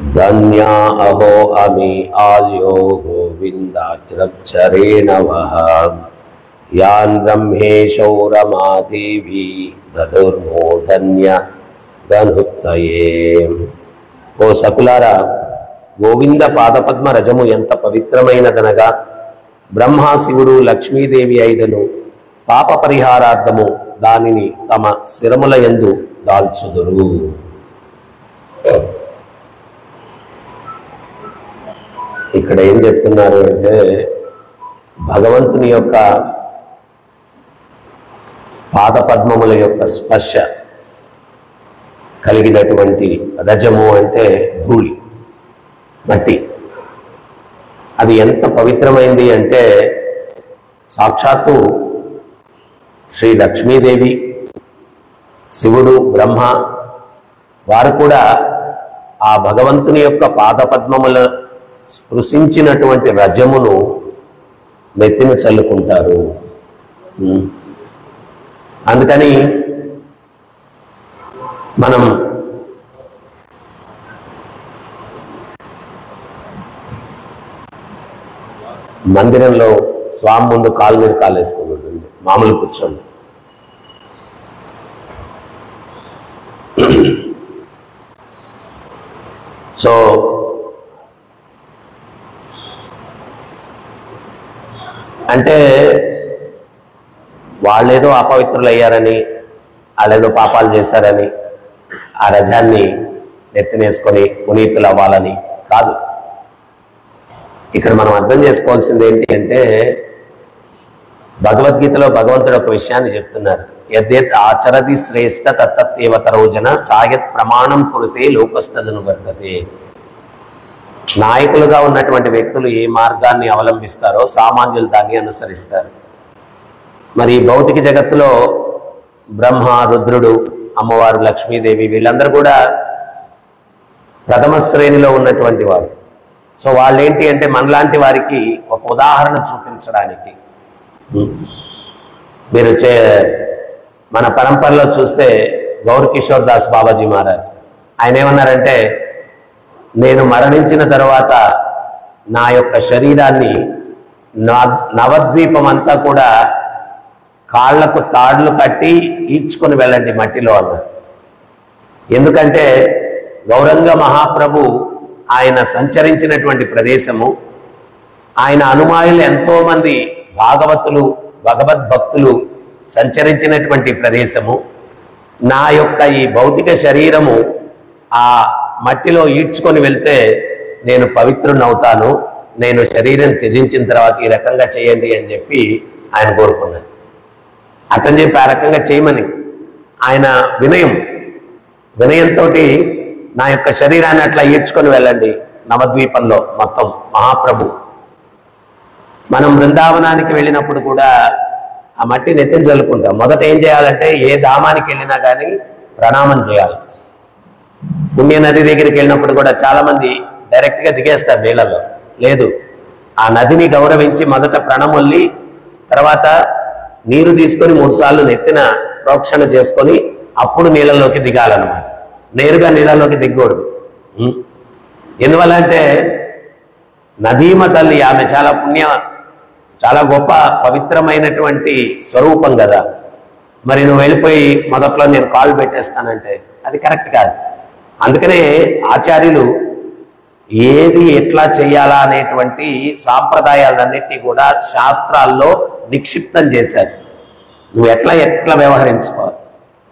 धन्या अहो अमी आल्यो गोविंदाच्रक्षरेण वः यान् ब्रह्मेशो रमादेवी ददुर्मूर्धन्य धनुत्तये। ओ सकुलारा గోవింద పాదపద్మ రజము ఎంత పవిత్రమైనదనగా బ్రహ్మ శివుడు లక్ష్మీదేవి అయినను పాప పరిహారార్థము దానిని తమ శిరముల యందు దాల్చుదురు. ఇక్కడ ఏం చెప్తున్నారు అంటే భగవంతుని యొక్క పాదపద్మముల యొక్క స్పర్శ కలిగినటువంటి రజము అంటే ధూళి, మట్టి. అది ఎంత పవిత్రమైంది అంటే సాక్షాత్తు శ్రీ లక్ష్మీదేవి, శివుడు, బ్రహ్మ వారు కూడా ఆ భగవంతుని యొక్క పాదపద్మముల స్పృశించినటువంటి రజమును నెత్తిన చల్లుకుంటారు. అందుకని మనం మందిరంలో స్వామి ముందు కాలు మీద కాలు వేసుకోకూడదు, మామూలు కూర్చోండి. సో అంటే వాళ్ళేదో అపవిత్రులు అయ్యారని, వాళ్ళేదో పాపాలు చేశారని ఆ రజాన్ని నెత్తినేసుకొని పునీతులు అవ్వాలని కాదు. ఇక్కడ మనం అర్థం చేసుకోవాల్సింది ఏంటి అంటే భగవద్గీతలో భగవంతుడు ఒక విషయాన్ని చెప్తున్నారు. యద్యత్ ఆచరతి శ్రేష్ఠ తత్తేవతరోజన సాయత్ ప్రమాణం కురితే లోకస్తదను వర్తతే. నాయకులుగా ఉన్నటువంటి వ్యక్తులు ఏ మార్గాన్ని అవలంబిస్తారో సామాన్యులు దాన్ని అనుసరిస్తారు. మరి భౌతిక జగత్తులో బ్రహ్మ, రుద్రుడు, అమ్మవారు లక్ష్మీదేవి వీళ్ళందరూ కూడా ప్రథమ శ్రేణిలో ఉన్నటువంటి వారు. సో వాళ్ళు ఏంటి అంటే మనలాంటి వారికి ఒక ఉదాహరణ చూపించడానికి. మీరు మన పరంపరలో చూస్తే గౌర్ కిషోర్ దాస్ బాబాజీ మహారాజ్ ఆయన ఏమన్నారంటే, నేను మరణించిన తర్వాత నా యొక్క శరీరాన్ని నవద్వీపం అంతా కూడా కాళ్లకు తాళ్లు కట్టి ఈడ్చుకొని వెళ్ళండి మట్టిలో అన్నారు. ఎందుకంటే గౌరంగ మహాప్రభు ఆయన సంచరించినటువంటి ప్రదేశము, ఆయన అనుమాయులు ఎంతో మంది భాగవతులు, భగవద్భక్తులు సంచరించినటువంటి ప్రదేశము. నా యొక్క ఈ భౌతిక శరీరము ఆ మట్టిలో ఈడ్చుకొని వెళ్తే నేను పవిత్రునవుతాను, నేను శరీరం త్యజించిన తర్వాత ఈ రకంగా చేయండి అని చెప్పి ఆయన కోరుకున్నాను. అతను చెప్పి ఆ రకంగా చేయమని ఆయన వినయంతో నా యొక్క శరీరాన్ని అట్లా ఈడ్చుకొని వెళ్ళండి నవద్వీపంలో మొత్తం మహాప్రభు. మనం బృందావనానికి వెళ్ళినప్పుడు కూడా ఆ మట్టిని నెత్తిన చల్లుకుంటాం. మొదట ఏం చేయాలంటే ఏ ధామానికి వెళ్ళినా కానీ ప్రణామం చేయాలి. పుణ్య నది దగ్గరికి వెళ్ళినప్పుడు కూడా చాలా మంది డైరెక్ట్గా దిగేస్తారు నీళ్ళలో. లేదు, ఆ నదిని గౌరవించి మొదట ప్రణమొల్లి తర్వాత నీరు తీసుకొని 3 సార్లు నెత్తిన ప్రోక్షణ చేసుకొని అప్పుడు నీళ్ళలోకి దిగాలన్నమాట. నేరుగా నీళ్ళలోకి దిగకూడదు. ఎందువల్ల అంటే నదీమ తల్లి ఆమె చాలా గొప్ప పవిత్రమైనటువంటి స్వరూపం కదా. మరి నువ్వు వెళ్ళిపోయి మొదట్లో నేను కాళ్ళు పెట్టేస్తానంటే అది కరెక్ట్ కాదు. అందుకనే ఆచార్యులు ఏది ఎట్లా చేయాలా అనేటువంటి సాంప్రదాయాలన్నిటినీ కూడా శాస్త్రాల్లో నిక్షిప్తం చేశారు. నువ్వు ఎట్లా వ్యవహరించుకోవాలి.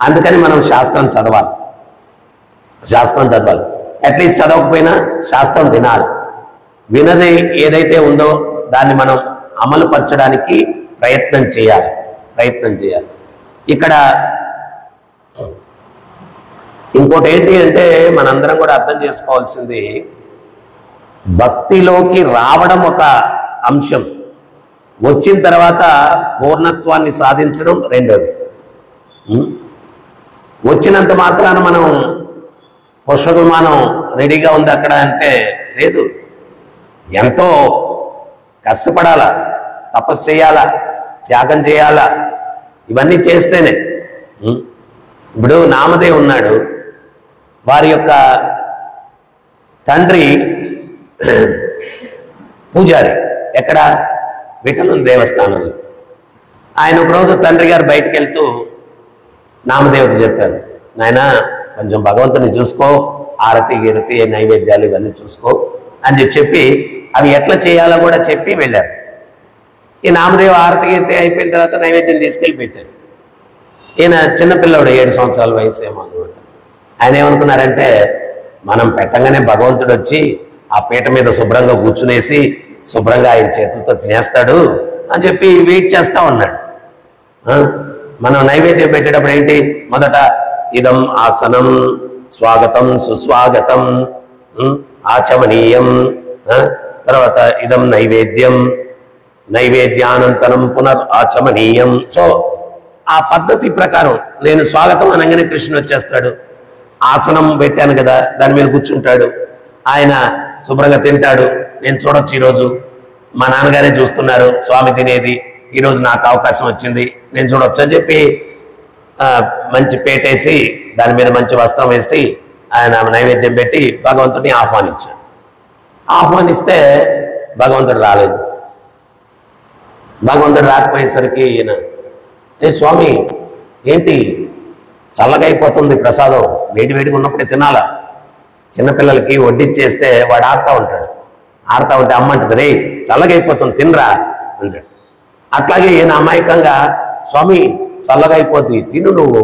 అందుకని మనం శాస్త్రం చదవాలి. అట్లీస్ట్ చదవకపోయినా శాస్త్రం వినాలి. వినది ఏదైతే ఉందో దాన్ని మనం అమలు పరచడానికి ప్రయత్నం చేయాలి. ఇక్కడ ఇంకోటి ఏంటి అంటే మనందరం కూడా అర్థం చేసుకోవాల్సింది, భక్తిలోకి రావడం ఒక అంశం, వచ్చిన తర్వాత పూర్ణత్వాన్ని సాధించడం రెండోది. వచ్చినంత మాత్రాన మనం పుష్ప విమానం రెడీగా ఉంది అక్కడ అంటే లేదు. ఎంతో కష్టపడాలా, తపస్సు చేయాలా, త్యాగం చేయాలా, ఇవన్నీ చేస్తేనే. ఇప్పుడు నామదేవ్ ఉన్నాడు, వారి యొక్క తండ్రి పూజారి ఎక్కడ? విఠలుని దేవస్థానంలో. ఆయన ఒకరోజు తండ్రి గారు బయటికి వెళ్తూ నామదేవుడు చెప్పారు, నాయన కొంచెం భగవంతుని చూసుకో, ఆరతి గిరతి నైవేద్యాలు ఇవన్నీ చూసుకో అని చెప్పి అవి ఎట్లా చేయాలో కూడా చెప్పి వెళ్ళారు. ఈ నామదేవ ఆరతి గిరతి అయిపోయిన తర్వాత నైవేద్యం తీసుకెళ్ళి పెట్టారు. ఈయన చిన్నపిల్లడు 7 సంవత్సరాల వయసు ఏమో అనమాట. ఆయన ఏమనుకున్నారంటే మనం పెట్టంగానే భగవంతుడు వచ్చి ఆ పీట మీద శుభ్రంగా కూర్చునేసి శుభ్రంగా ఆయన చేతులతో తినేస్తాడు అని చెప్పి వెయిట్ చేస్తూ ఉన్నాడు. మనం నైవేద్యం పెట్టేటప్పుడు ఏంటి? మొదట ఇదం ఆసనం స్వాగతం సుస్వాగతం ఆచమనీయం, తర్వాత ఇదం నైవేద్యం నైవేద్యానంతరం పునర్ ఆచమనీయం. సో ఆ పద్ధతి ప్రకారం నేను స్వాగతం అనగానే కృష్ణుడు వచ్చేస్తాడు. ఆసనం పెట్టాను కదా, దాని మీద కూర్చుంటాడు. ఆయన శుభ్రంగా తింటాడు. నేను చూడొచ్చు, ఈరోజు మా నాన్నగారే చూస్తున్నారు స్వామి తినేది, ఈరోజు నాకు అవకాశం వచ్చింది, నేను చూడొచ్చు అని చెప్పి మంచి పేటేసి దాని మీద మంచి వస్త్రం వేసి ఆయన నైవేద్యం పెట్టి భగవంతుడిని ఆహ్వానించాడు. ఆహ్వానిస్తే భగవంతుడు రాలేదు. భగవంతుడు రాకపోయేసరికి ఈయన, ఏ స్వామి ఏంటి చల్లగా అయిపోతుంది ప్రసాదం, వేడి వేడిగా ఉన్నప్పుడే తినాలా? చిన్నపిల్లలకి వడ్డిచ్చేస్తే వాడు ఆడుతూ ఉంటాడు. ఆడుతూ ఉంటే అమ్మ అంటుంది, రే చల్లగా అయిపోతుంది తినరా అంటాడు. అట్లాగే ఈయన అమాయకంగా, స్వామి చల్లగా అయిపోద్ది తిను నువ్వు,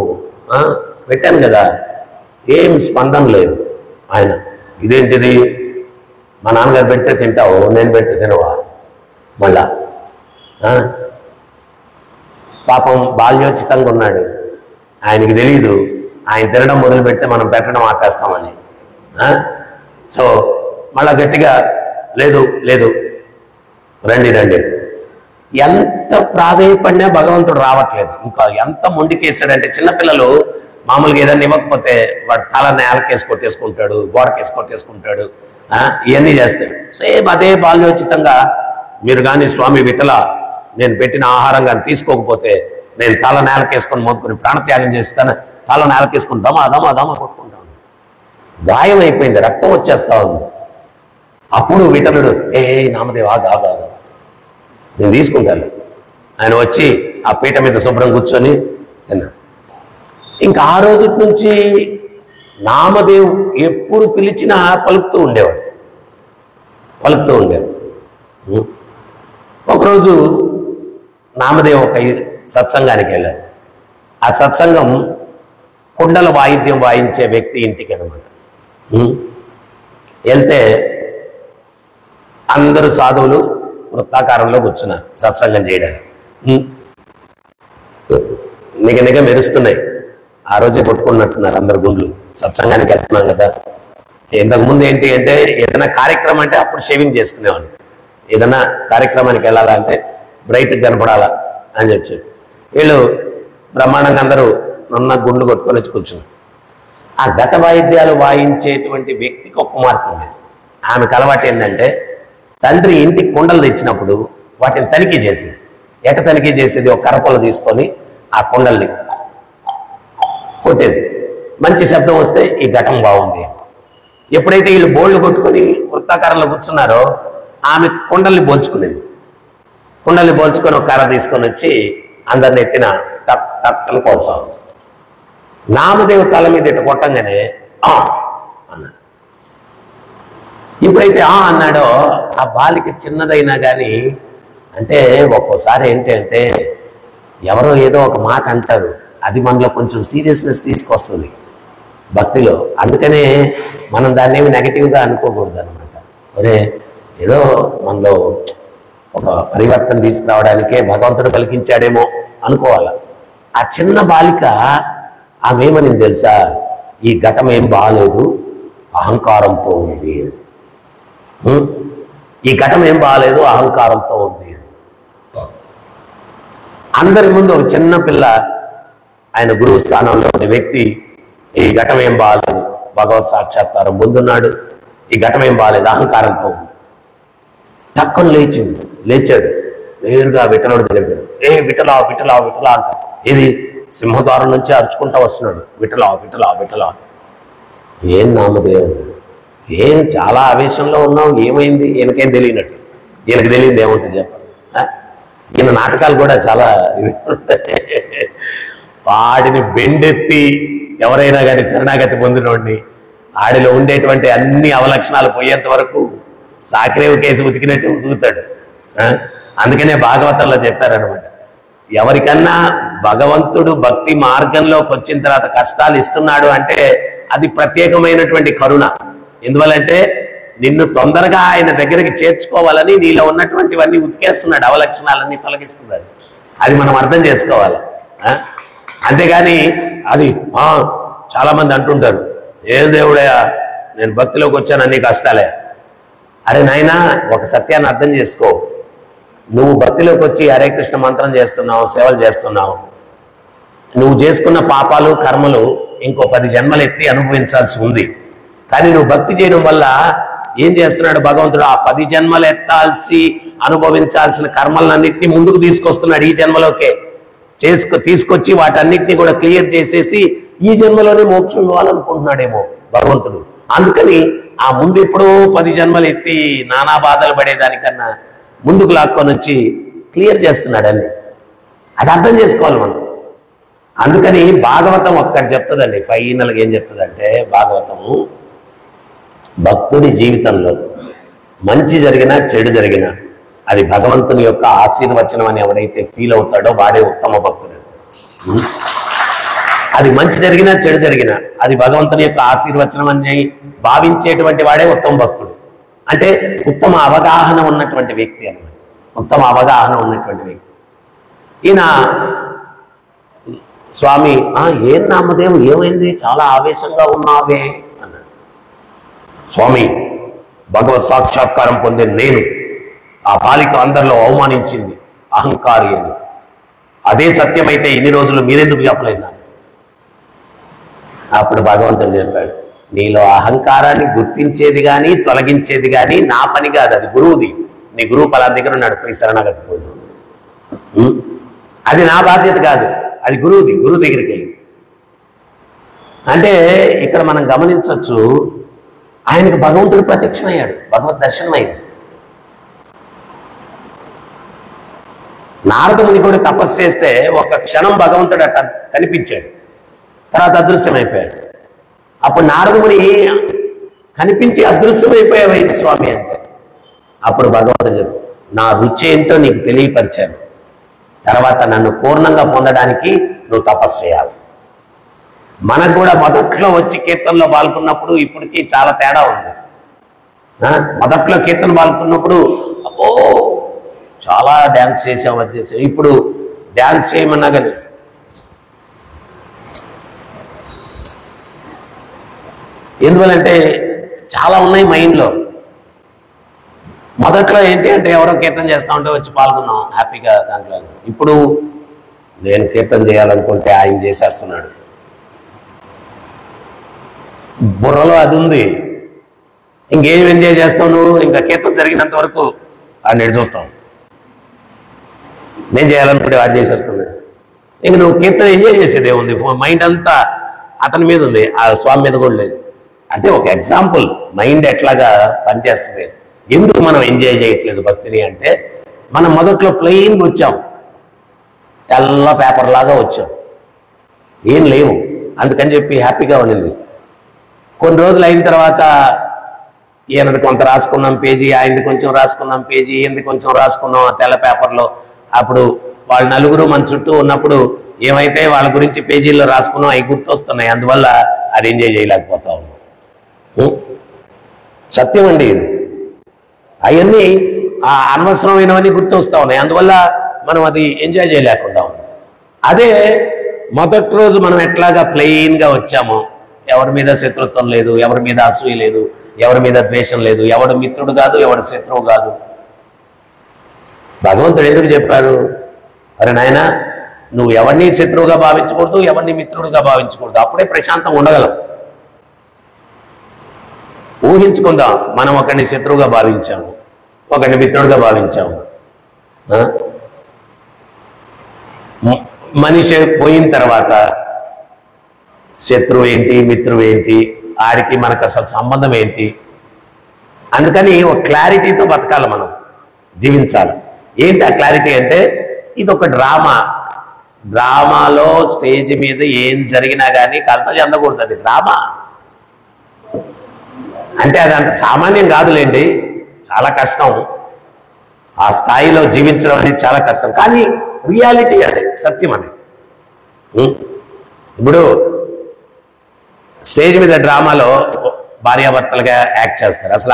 పెట్టాను కదా. ఏం స్పందన లేదు. ఆయన, ఇదేంటిది, మా నాన్నగారు పెడితే తింటావు, నేను పెడితే తినవా? మళ్ళా పాపం బాల్యోచితంగా ఉన్నాడు. ఆయనకి తెలీదు ఆయన తినడం మొదలు పెడితే మనం పెట్టడం ఆపేస్తామని. సో మళ్ళా గట్టిగా, లేదు లేదు రండి రండి. ఎంత ప్రాధేయపడినా భగవంతుడు రావట్లేదు. ఇంకా ఎంత మొండికేసాడంటే, చిన్నపిల్లలు మామూలుగా ఏదైనా ఇవ్వకపోతే వాడు తల నేలకేసి కొట్టేసుకుంటాడు, గోడకేసి కొట్టేసుకుంటాడు, ఇవన్నీ చేస్తాడు. సేమ్ అదే బాల్యోచితంగా మీరు కానీ స్వామి విఠల నేను పెట్టిన ఆహారం కానీ తీసుకోకపోతే నేను తల నేలకేసుకొని మోదుకొని ప్రాణత్యాగం చేస్తాను, తల నేలకేసుకొని దమా దమా దమా కొట్టుకుంటాను. గాయం అయిపోయింది, రక్తం వచ్చేస్తా ఉంది. అప్పుడు విఠలుడు, ఏ నామదేవ్ ఆగా ఆగా నేను తీసుకుంటాను. ఆయన వచ్చి ఆ పీట మీద శుభ్రం కూర్చొని తిన్నాడు. ఇంకా ఆ రోజు నుంచి నామదేవ్ ఎప్పుడు పిలిచినా పలుకుతూ ఉండేవాడు. ఒకరోజు నామదేవ్ ఒక సత్సంగానికి వెళ్ళాడు. ఆ సత్సంగం కుండల వాయిద్యం వాయించే వ్యక్తి ఇంటికి అనమాట. వెళ్తే అందరూ సాధువులు వృత్తాకారంలో కూర్చున్నారు సత్సంగం చేయడానికి. నిగ మెరుస్తున్నాయి. ఆ రోజే కొట్టుకున్నట్టున్నారు అందరు గుండ్లు. సత్సంగానికి వెళ్తున్నాం కదా. ఇంతకుముందు ఏంటి అంటే ఏదైనా కార్యక్రమం అంటే అప్పుడు షేవింగ్ చేసుకునేవాళ్ళు. ఏదైనా కార్యక్రమానికి వెళ్ళాలంటే బ్రైట్గా కనపడాలా అని చెప్పి వీళ్ళు బ్రహ్మాండంగా అందరూ నున్న గుండ్లు కొట్టుకొని వచ్చి కూర్చున్నారు. ఆ ఘట వాయిద్యాలు వాయించేటువంటి వ్యక్తికి ఒక కుమార్తె ఉండేది. ఆమెకు అలవాటు ఏంటంటే తండ్రి ఇంటికి కుండలు తెచ్చినప్పుడు వాటిని తనిఖీ చేసేది. ఎట తనిఖీ చేసేది? ఒక కరపొల తీసుకొని ఆ కుండల్ని కొట్టేది. మంచి శబ్దం వస్తే ఈ ఘటం బాగుంది. ఎప్పుడైతే వీళ్ళు బోళ్ళు కొట్టుకొని వృత్తాకారంలో కూర్చున్నారో ఆమె కుండల్ని పోల్చుకునేది. కుండల్ని పోల్చుకొని ఒక కర్ర తీసుకొని వచ్చి అందరిని ఎత్తిన టక్ టక్ అని కొడతాం. నామదేవ్ తల మీద ఇటు కొట్టంగానే అన్నాడు. ఎప్పుడైతే అన్నాడో ఆ బాలిక చిన్నదైనా కానీ, అంటే ఒక్కోసారి ఏంటి అంటే ఎవరో ఏదో ఒక మాట అంటారు, అది మనలో కొంచెం సీరియస్నెస్ తీసుకొస్తుంది భక్తిలో. అందుకనే మనం దాన్ని ఏమి నెగిటివ్గా అనుకోకూడదు అనమాట. ఒరే ఏదో మనలో ఒక పరివర్తన తీసుకురావడానికే భగవంతుడు పలికించాడేమో అనుకోవాలి. ఆ చిన్న బాలిక ఆమె ఏమని తెలుసా? ఈ ఘటం ఏం బాగాలేదు, అహంకారంతో ఉంది. ఈ ఘటం ఏం బాగాలేదు, అహంకారంతో ఉంది. అందరి ముందు ఒక చిన్న పిల్ల, ఆయన గురువు స్థానంలో ఉన్న వ్యక్తి, ఈ ఘటం ఏం బాగాలేదు, భగవత్ సాక్షాత్కారం ముందున్నాడు, ఈ ఘటం ఏం బాగాలేదు, అహంకారంతో ఉంది. టక్కున లేచాడు, నేరుగా విఠలుడి దగ్గర, ఏ విఠలా విఠలా విఠలా అంట. ఇది సింహద్వారం నుంచి అరుచుకుంటా వస్తున్నాడు, విఠలా విఠలా విఠలా. ఏం నామదేవుడు, ఏం చాలా ఆవేశంలో ఉన్నావు, ఏమైంది? ఈయనకేం తెలియనట్టు. ఈయనకు తెలియదు ఏముంటుంది చెప్పండి. ఈయన నాటకాలు కూడా చాలా వాడిని బెండెత్తి ఎవరైనా కానీ శరణాగతి పొందినోడిని ఆడిలో ఉండేటువంటి అన్ని అవలక్షణాలు పోయేంత వరకు సాకిరేవు కేసు ఉతికినట్టు ఉతుకుతాడు. అందుకనే భాగవతంలో చెప్పారనమాట, ఎవరికన్నా భగవంతుడు భక్తి మార్గంలోకి వచ్చిన తర్వాత కష్టాలు ఇస్తున్నాడు అంటే అది ప్రత్యేకమైనటువంటి కరుణ. ఎందువల్లంటే నిన్ను తొందరగా ఆయన దగ్గరికి చేర్చుకోవాలని నీలో ఉన్నటువంటివన్నీ ఉతికేస్తున్నాడు, అవలక్షణాలన్నీ తొలగిస్తున్నాడు. అది మనం అర్థం చేసుకోవాలి. అంతేగాని అది చాలామంది అంటుంటారు, ఏం దేవుడయ్యా నేను భక్తిలోకి వచ్చాను అన్ని కష్టాలే. అరే నాయనా, ఒక సత్యాన్ని అర్థం చేసుకో. నువ్వు భక్తిలోకి వచ్చి హరే కృష్ణ మంత్రం చేస్తున్నావు, సేవలు చేస్తున్నావు, నువ్వు చేసుకున్న పాపాలు కర్మలు ఇంకో 10 జన్మలు ఎత్తి అనుభవించాల్సి ఉంది. కానీ నువ్వు భక్తి చేయడం వల్ల ఏం చేస్తున్నాడు భగవంతుడు? ఆ 10 జన్మలు ఎత్తాల్సి అనుభవించాల్సిన కర్మలన్నింటినీ ముందుకు తీసుకొస్తున్నాడు ఈ జన్మలోకే. తీసుకొచ్చి వాటన్నిటిని కూడా క్లియర్ చేసేసి ఈ జన్మలోనే మోక్షం ఇవ్వాలనుకుంటున్నాడేమో భగవంతుడు. అందుకని ఆ ముందు ఎప్పుడో 10 జన్మలు ఎత్తి నానా బాధలు పడేదానికన్నా ముందుకు లాక్కొని వచ్చి క్లియర్ చేస్తున్నాడు అన్ని. అది అర్థం చేసుకోవాలి మనం. అందుకని భాగవతం ఒక్కటి చెప్తుందండి, ఫైనల్గా ఏం చెప్తుందంటే భాగవతము, భక్తుడి జీవితంలో మంచి జరిగినా చెడు జరిగినా అది భగవంతుని యొక్క ఆశీర్వచనం అని ఎవడైతే ఫీల్ అవుతాడో వాడే ఉత్తమ భక్తుడు. అది మంచి జరిగినా చెడు జరిగినా అది భగవంతుని యొక్క ఆశీర్వచనం అని భావించేటువంటి వాడే ఉత్తమ భక్తుడు. అంటే ఉత్తమ అవగాహన ఉన్నటువంటి వ్యక్తి అన్నమాట. ఉత్తమ అవగాహన ఉన్నటువంటి వ్యక్తి. ఈయన స్వామి, ఏం నామదేవ్, ఏమైంది, చాలా ఆవేశంగా ఉన్నావే అన్నాడు. స్వామి, భగవత్ సాక్షాత్కారం పొందే నేను ఆ బాలిక అందరిలో అవమానించింది అహంకారి అని. అదే సత్యమైతే ఇన్ని రోజులు మీరెందుకు చెప్పలేదు? అప్పుడు భగవంతుడు చెప్పాడు, నీలో అహంకారాన్ని గుర్తించేది కానీ తొలగించేది కానీ నా పని కాదు, అది గురువుది. నీ గురువు పలా దగ్గర ఉన్నాడు, పోయి శరణాగతి పొందు. అది నా బాధ్యత కాదు, అది గురువుది. గురువు దగ్గరికి వెళ్ళి అంటే ఇక్కడ మనం గమనించవచ్చు, ఆయనకు భగవంతుడు ప్రత్యక్షమయ్యాడు, భగవద్ దర్శనమయ్యాడు. నారదముని కూడా తపస్సు చేస్తే ఒక క్షణం భగవంతుడు అట్లా కనిపించాడు, తర్వాత అదృశ్యమైపోయాడు. అప్పుడు నారదముని కనిపించి అదృశ్యమైపోయావేంటి స్వామి అంటే, అప్పుడు భగవంతుడు చెప్పు, నా రుచి ఏంటో నీకు తెలియపరిచాను, తర్వాత నన్ను పూర్ణంగా పొందడానికి నువ్వు తపస్సు చేయాలి. మనకు కూడా మొదట్లో వచ్చి కీర్తనలో పాల్గొన్నప్పుడు ఇప్పటికీ చాలా తేడా ఉంది. మొదట్లో కీర్తన పాల్గొన్నప్పుడు అబ్బో చాలా డ్యాన్స్ చేసాం, అది చేసాం. ఇప్పుడు డ్యాన్స్ చేయమన్నా కానీ ఎందువల్లంటే చాలా ఉన్నాయి మైండ్లో. మొదట్లో ఏంటి అంటే ఎవరో కీర్తన చేస్తూ ఉంటే వచ్చి పాల్గొన్నాం హ్యాపీగా దాంట్లో. ఇప్పుడు నేను కీర్తన చేయాలనుకుంటే ఆయన చేసేస్తున్నాడు, బుర్రలో అది ఉంది. ఇంకేం ఎంజాయ్ చేస్తావు నువ్వు? ఇంకా కీర్తన జరిగినంత వరకు ఆయన చూస్తావు. నేను చేయాలనుకుంటే వాడు చేసేస్తున్నాడు. ఇంక నువ్వు కీర్తన ఎంజాయ్ చేసేది ఏముంది? మైండ్ అంతా అతని మీద ఉంది, ఆ స్వామి మీద కూడా లేదు. అంటే ఒక ఎగ్జాంపుల్ మైండ్ ఎట్లాగా పనిచేస్తుంది. ఎందుకు మనం ఎంజాయ్ చేయట్లేదు భక్తిని అంటే, మనం మొదట్లో ప్లెయిన్గా వచ్చాం, తెల్ల పేపర్ లాగా వచ్చాం, ఏం లేవు, అందుకని చెప్పి హ్యాపీగా ఉండింది. కొన్ని రోజులు అయిన తర్వాత ఈయనది కొంత రాసుకున్నాం పేజీ, ఆయనది కొంచెం రాసుకున్నాం పేజీ, ఈయనది కొంచెం రాసుకున్నాం ఆ తెల్ల పేపర్లో. అప్పుడు వాళ్ళు నలుగురు మన చుట్టూ ఉన్నప్పుడు ఏమైతే వాళ్ళ గురించి పేజీల్లో రాసుకున్నాం అవి గుర్తొస్తున్నాయి, అందువల్ల అది ఎంజాయ్ చేయలేకపోతా ఉన్నాం. సత్యం అండి ఇది. అవన్నీ ఆ అనవసరమైనవన్నీ గుర్తొస్తా ఉన్నాయి, అందువల్ల మనం అది ఎంజాయ్ చేయలేకుండా ఉన్నాం. అదే మొదటి రోజు మనం ఎట్లాగా ప్లెయిన్గా వచ్చామో, ఎవరి మీద శత్రుత్వం లేదు, ఎవరి మీద అసూయ లేదు, ఎవరి మీద ద్వేషం లేదు, ఎవడు మిత్రుడు కాదు, ఎవడు శత్రువు కాదు. భగవంతుడు ఎందుకు చెప్పాడు? అరే నాయన, నువ్వు ఎవరిని శత్రువుగా భావించకూడదు, ఎవరిని మిత్రుడుగా భావించకూడదు, అప్పుడే ప్రశాంతం ఉండగలం. ఊహించుకుందాం, మనం ఒకరిని శత్రువుగా భావించాము, ఒకరిని మిత్రుడుగా భావించాము. మనిషి పోయిన తర్వాత శత్రువు ఏంటి, మిత్రువు ఏంటి, ఆడికి మనకు అసలు సంబంధం ఏంటి, అందుకని ఒక క్లారిటీతో బతకాలి, మనం జీవించాలి. ఏంటి ఆ క్లారిటీ అంటే, ఇది ఒక డ్రామాలో స్టేజ్ మీద ఏం జరిగినా కానీ కలత చెందకూడదు. అది డ్రామా అంటే అది అంత సామాన్యం కాదులేండి, చాలా కష్టం. ఆ స్థాయిలో జీవించడం అనేది చాలా కష్టం. కానీ రియాలిటీ అది, సత్యం అది. ఇప్పుడు స్టేజ్ మీద డ్రామాలో భార్యాభర్తలుగా యాక్ట్ చేస్తారు. అసలు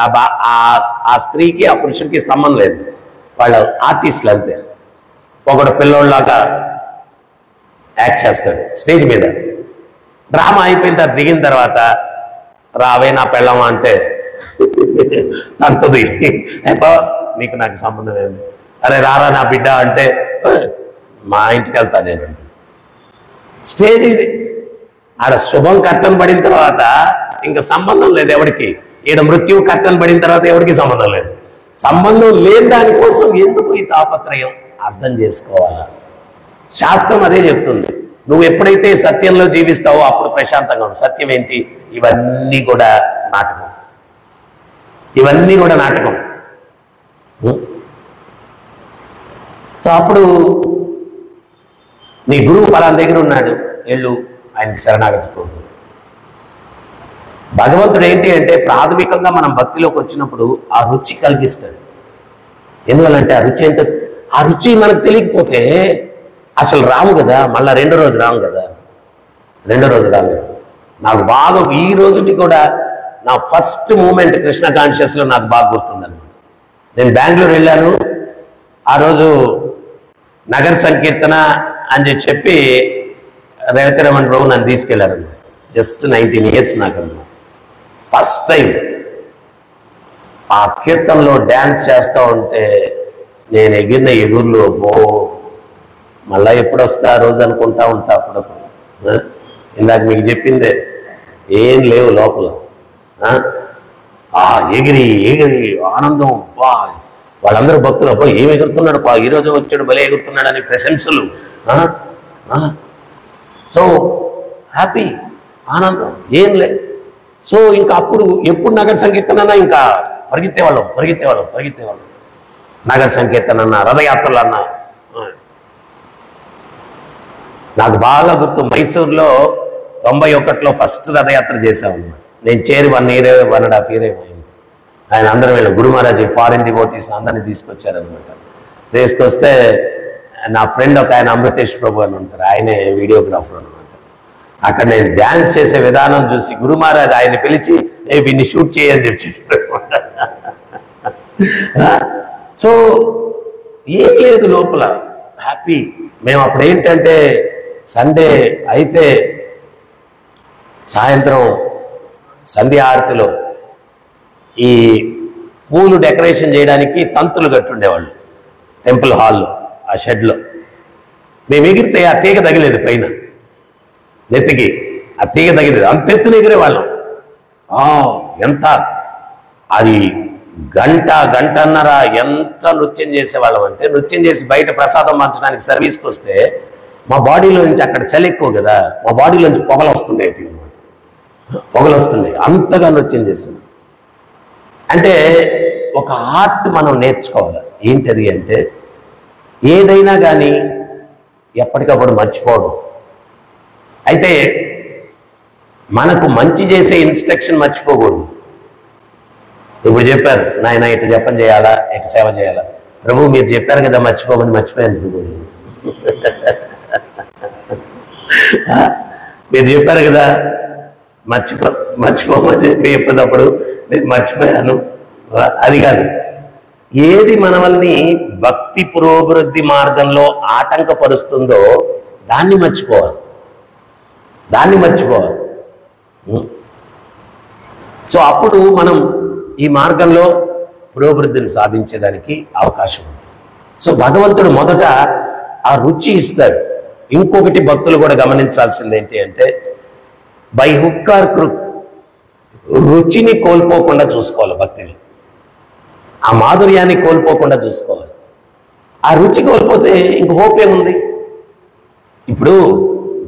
ఆ స్త్రీకి ఆ పురుషుడికి సంబంధం లేదు, వాళ్ళు ఆర్టిస్టులు అంతే. ఒకడు పిల్లోళ్ళలాగా యాక్ట్ చేస్తాడు స్టేజ్ మీద. డ్రామా అయిపోయిన తర్వాత దిగిన తర్వాత రావే నా పెళ్ళమా అంటే తంతది, నీకు నాకు సంబంధం ఏంది, అరే రారా నా బిడ్డ అంటే మా ఇంటికి వెళ్తా నేను. స్టేజ్ ఇది. ఆడ శుభం కట్టం పడిన తర్వాత ఇంకా సంబంధం లేదు ఎవరికి. ఈడ మృత్యువు కట్టం పడిన తర్వాత ఎవరికి సంబంధం లేదు. సంబంధం లేని దానికోసం ఎందుకు ఈ తాపత్రయం అర్థం చేసుకోవాలా? శాస్త్రం అదే చెప్తుంది. నువ్వు ఎప్పుడైతే సత్యంలో జీవిస్తావో అప్పుడు ప్రశాంతంగా ఉంది. సత్యం ఏంటి? ఇవన్నీ కూడా నాటకం, ఇవన్నీ కూడా నాటకం. సో అప్పుడు నీ గురువు పలానా దగ్గర ఉన్నాడు, వెళ్ళు ఆయనకి శరణాగతి. భగవంతుడు ఏంటి అంటే ప్రాథమికంగా మనం భక్తిలోకి వచ్చినప్పుడు ఆ రుచి కలిగిస్తాడు. ఎందువల్లంటే ఆ రుచి ఏంటో, ఆ రుచి మనకు తెలియకపోతే అసలు రాము కదా, మళ్ళీ రెండో రోజు రాము కదా. నాకు బాగా ఈ రోజుకి కూడా నా ఫస్ట్ మూమెంట్ కృష్ణ కాన్షియస్లో నాకు బాగా గుర్తుందన్నమాట. నేను బెంగళూరు వెళ్ళాను. ఆ రోజు నగర సంకీర్తన అని చెప్పి రేవతి రమణ ప్రభు నన్ను తీసుకెళ్లారు. జస్ట్ 19 years నాకు అన్నమాట. ఫస్ట్ టైం ఆ కీర్తనలో డ్యాన్స్ చేస్తూ ఉంటే నేను ఎగిరిన ఎగురులో మళ్ళా ఎప్పుడు వస్తా ఆ రోజు అనుకుంటా ఉంటా అప్పుడప్పుడు. ఇందాక మీకు చెప్పిందే, ఏం లేవు లోపల. ఎగిరి ఆనందం. వాళ్ళందరూ భక్తులు అబ్బా ఏం ఎగురుతున్నాడు, ఈరోజు వచ్చాడు భలే ఎగురుతున్నాడు అని ప్రశంసలు. సో హ్యాపీ, ఆనందం ఏం లే. సో ఇంకా అప్పుడు ఎప్పుడు నగర సంకీర్తన ఇంకా పరిగెత్తేవాళ్ళం. నగర సంకీర్తన అన్నా, రథయాత్రలు అన్నా. నాకు బాగా గుర్తు, మైసూర్లో 91లో ఫస్ట్ రథయాత్ర చేసామన్నమాట. నేను చేరి 1.5 year అయింది. ఆయన అందరూ వీళ్ళు గురు మహారాజ్ ఫారిన్ డివోటీస్ అందరినీ తీసుకొచ్చారనమాట. తీసుకొస్తే నా ఫ్రెండ్ ఒక ఆయన అమృతేష్ ప్రభు అని ఉంటారు, ఆయనే వీడియోగ్రాఫర్ అనమాట. అక్కడ నేను డ్యాన్స్ చేసే విధానం చూసి గురు మహారాజ్ ఆయన పిలిచి వీడిని షూట్ చేయని చెప్పారు. సో ఏం లేదు లోపల, హ్యాపీ. మేము అప్పుడు ఏంటంటే సండే అయితే సాయంత్రం సంధ్యా ఆరతిలో ఈ పూలు డెకరేషన్ చేయడానికి తంతులు కట్టుండేవాళ్ళు టెంపుల్ హాల్లో, ఆ షెడ్లో. మేము ఎగిరితే ఆ తీగ తగిలేదు పైన నెత్తికి, ఆ తీగ తగిలేదు, అంత ఎత్తున ఎగిరేవాళ్ళం. ఎంత అది గంటన్నర ఎంత నృత్యం చేసేవాళ్ళం అంటే, నృత్యం చేసి బయట ప్రసాదం మార్చడానికి సర్వీస్కి వస్తే మా బాడీలో నుంచి, అక్కడ చలి ఎక్కువ కదా, మా బాడీలో నుంచి పొగలు వస్తుంది, అంతగా నృత్యం చేస్తుంది. అంటే ఒక ఆర్ట్ మనం నేర్చుకోవాలి. ఏంటది అంటే ఏదైనా కానీ ఎప్పటికప్పుడు మర్చిపోవడం. అయితే మనకు మంచి చేసే ఇన్స్ట్రక్షన్ మర్చిపోకూడదు. ఇప్పుడు చెప్పారు నాయన ఇటు జపం చేయాలా, ఇటు సేవ చేయాలా. ప్రభు మీరు చెప్పారు కదా మర్చిపోమని, మర్చిపోయాను ప్రభు. మీరు చెప్పారు కదా మర్చిపోమని చెప్పి చెప్పేటప్పుడు నేను మర్చిపోయాను. అది కాదు, ఏది మనల్ని భక్తి పురోభివృద్ధి మార్గంలో ఆటంకపరుస్తుందో దాన్ని మర్చిపోవాలి. సో అప్పుడు మనం ఈ మార్గంలో పురోభివృద్ధిని సాధించేదానికి అవకాశం ఉంది. సో భగవంతుడు మొదట ఆ రుచి ఇస్తాడు. ఇంకొకటి భక్తులు కూడా గమనించాల్సింది ఏంటి అంటే, బై హుక్ ఆర్ క్రుక్ రుచిని కోల్పోకుండా చూసుకోవాలి. భక్తిని ఆ మాధుర్యాన్ని కోల్పోకుండా చూసుకోవాలి. ఆ రుచి కోల్పోతే ఇంక హోప్ ఏముంది? ఇప్పుడు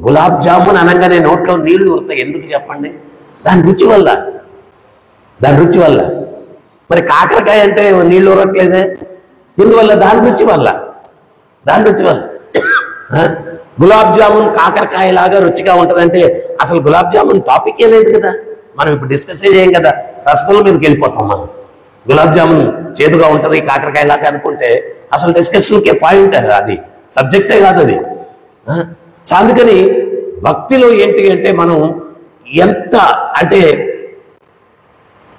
గులాబ్ జామున్ అనగానే నోట్లో నీళ్లు ఊరుతాయి, ఎందుకు చెప్పండి? దాని రుచి వల్ల. మరి కాకరకాయ అంటే నీళ్ళు ఊరట్లేదే, ఎందువల్ల? దాని రుచి వల్ల. గులాబ్ జామున్ కాకరకాయ లాగా రుచిగా ఉంటుందంటే అసలు గులాబ్ జామున్ టాపికే లేదు కదా, మనం ఇప్పుడు డిస్కస్ చేయం కదా, రసగుల్లా మీదకి వెళ్ళిపోతాం మనం. గులాబ్ జామున్ చేదుగా ఉంటుంది కాకరకాయ లాగా అనుకుంటే అసలు డిస్కషన్కే పాయింట్, అది సబ్జెక్టే కాదు అది. సో అందుకని భక్తిలో ఏంటి అంటే మనం ఎంత అంటే,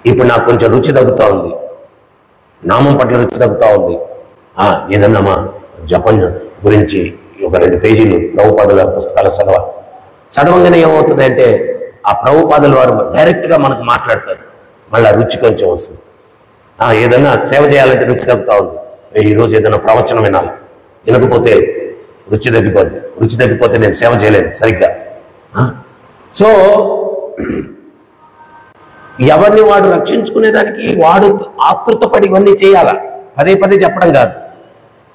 ఇప్పుడు నాకు కొంచెం రుచి తగ్గుతూ ఉంది, నామం పట్ల రుచి తగ్గుతూ ఉంది, ఏదన్నా మా జపం గురించి ఒక 2 పేజీలు ప్రభుపాదుల పుస్తకాలు చదవంగానే ఏమవుతుంది అంటే ఆ ప్రభుపాదుల వారు డైరెక్ట్గా మనకు మాట్లాడతారు, మళ్ళీ రుచి కొంచెం వస్తుంది. ఏదైనా సేవ చేయాలంటే రుచి తగ్గుతూ ఉంది, ఈరోజు ఏదైనా ప్రవచనం వినాలి, వినకపోతే రుచి తగ్గిపోతే నేను సేవ చేయలేను సరిగ్గా. సో ఎవరిని వాడు రక్షించుకునేదానికి వాడు ఆతృతపడి ఇవన్నీ చేయాలా, పదే చెప్పడం కాదు.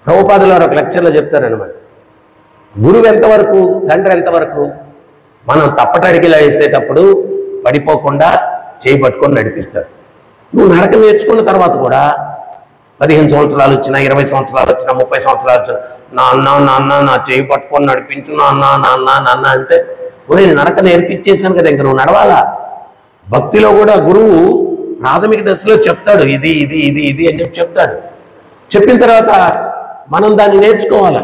ప్రభుపాదుల వారు ఒక లెక్చర్లో చెప్తారనమాట, గురువు ఎంతవరకు, తండ్రి ఎంతవరకు, మనం తప్పటడిగిలా వేసేటప్పుడు పడిపోకుండా చేయి పట్టుకొని నడిపిస్తాడు. నువ్వు నడక నేర్చుకున్న తర్వాత కూడా 15 సంవత్సరాలు వచ్చినా, 20 సంవత్సరాలు వచ్చినా, 30 సంవత్సరాలు వచ్చినా, నాన్న నా చేయి పట్టుకొని నడిపించు నాన్న అంటే, నేను నడక నేర్పించేశాను కదా, ఇంక నువ్వు నడవాలా. భక్తిలో కూడా గురువు ప్రాథమిక దశలో చెప్తాడు, ఇది ఇది ఇది ఇది అని చెప్తాడు. చెప్పిన తర్వాత మనం దాన్ని నేర్చుకోవాలా,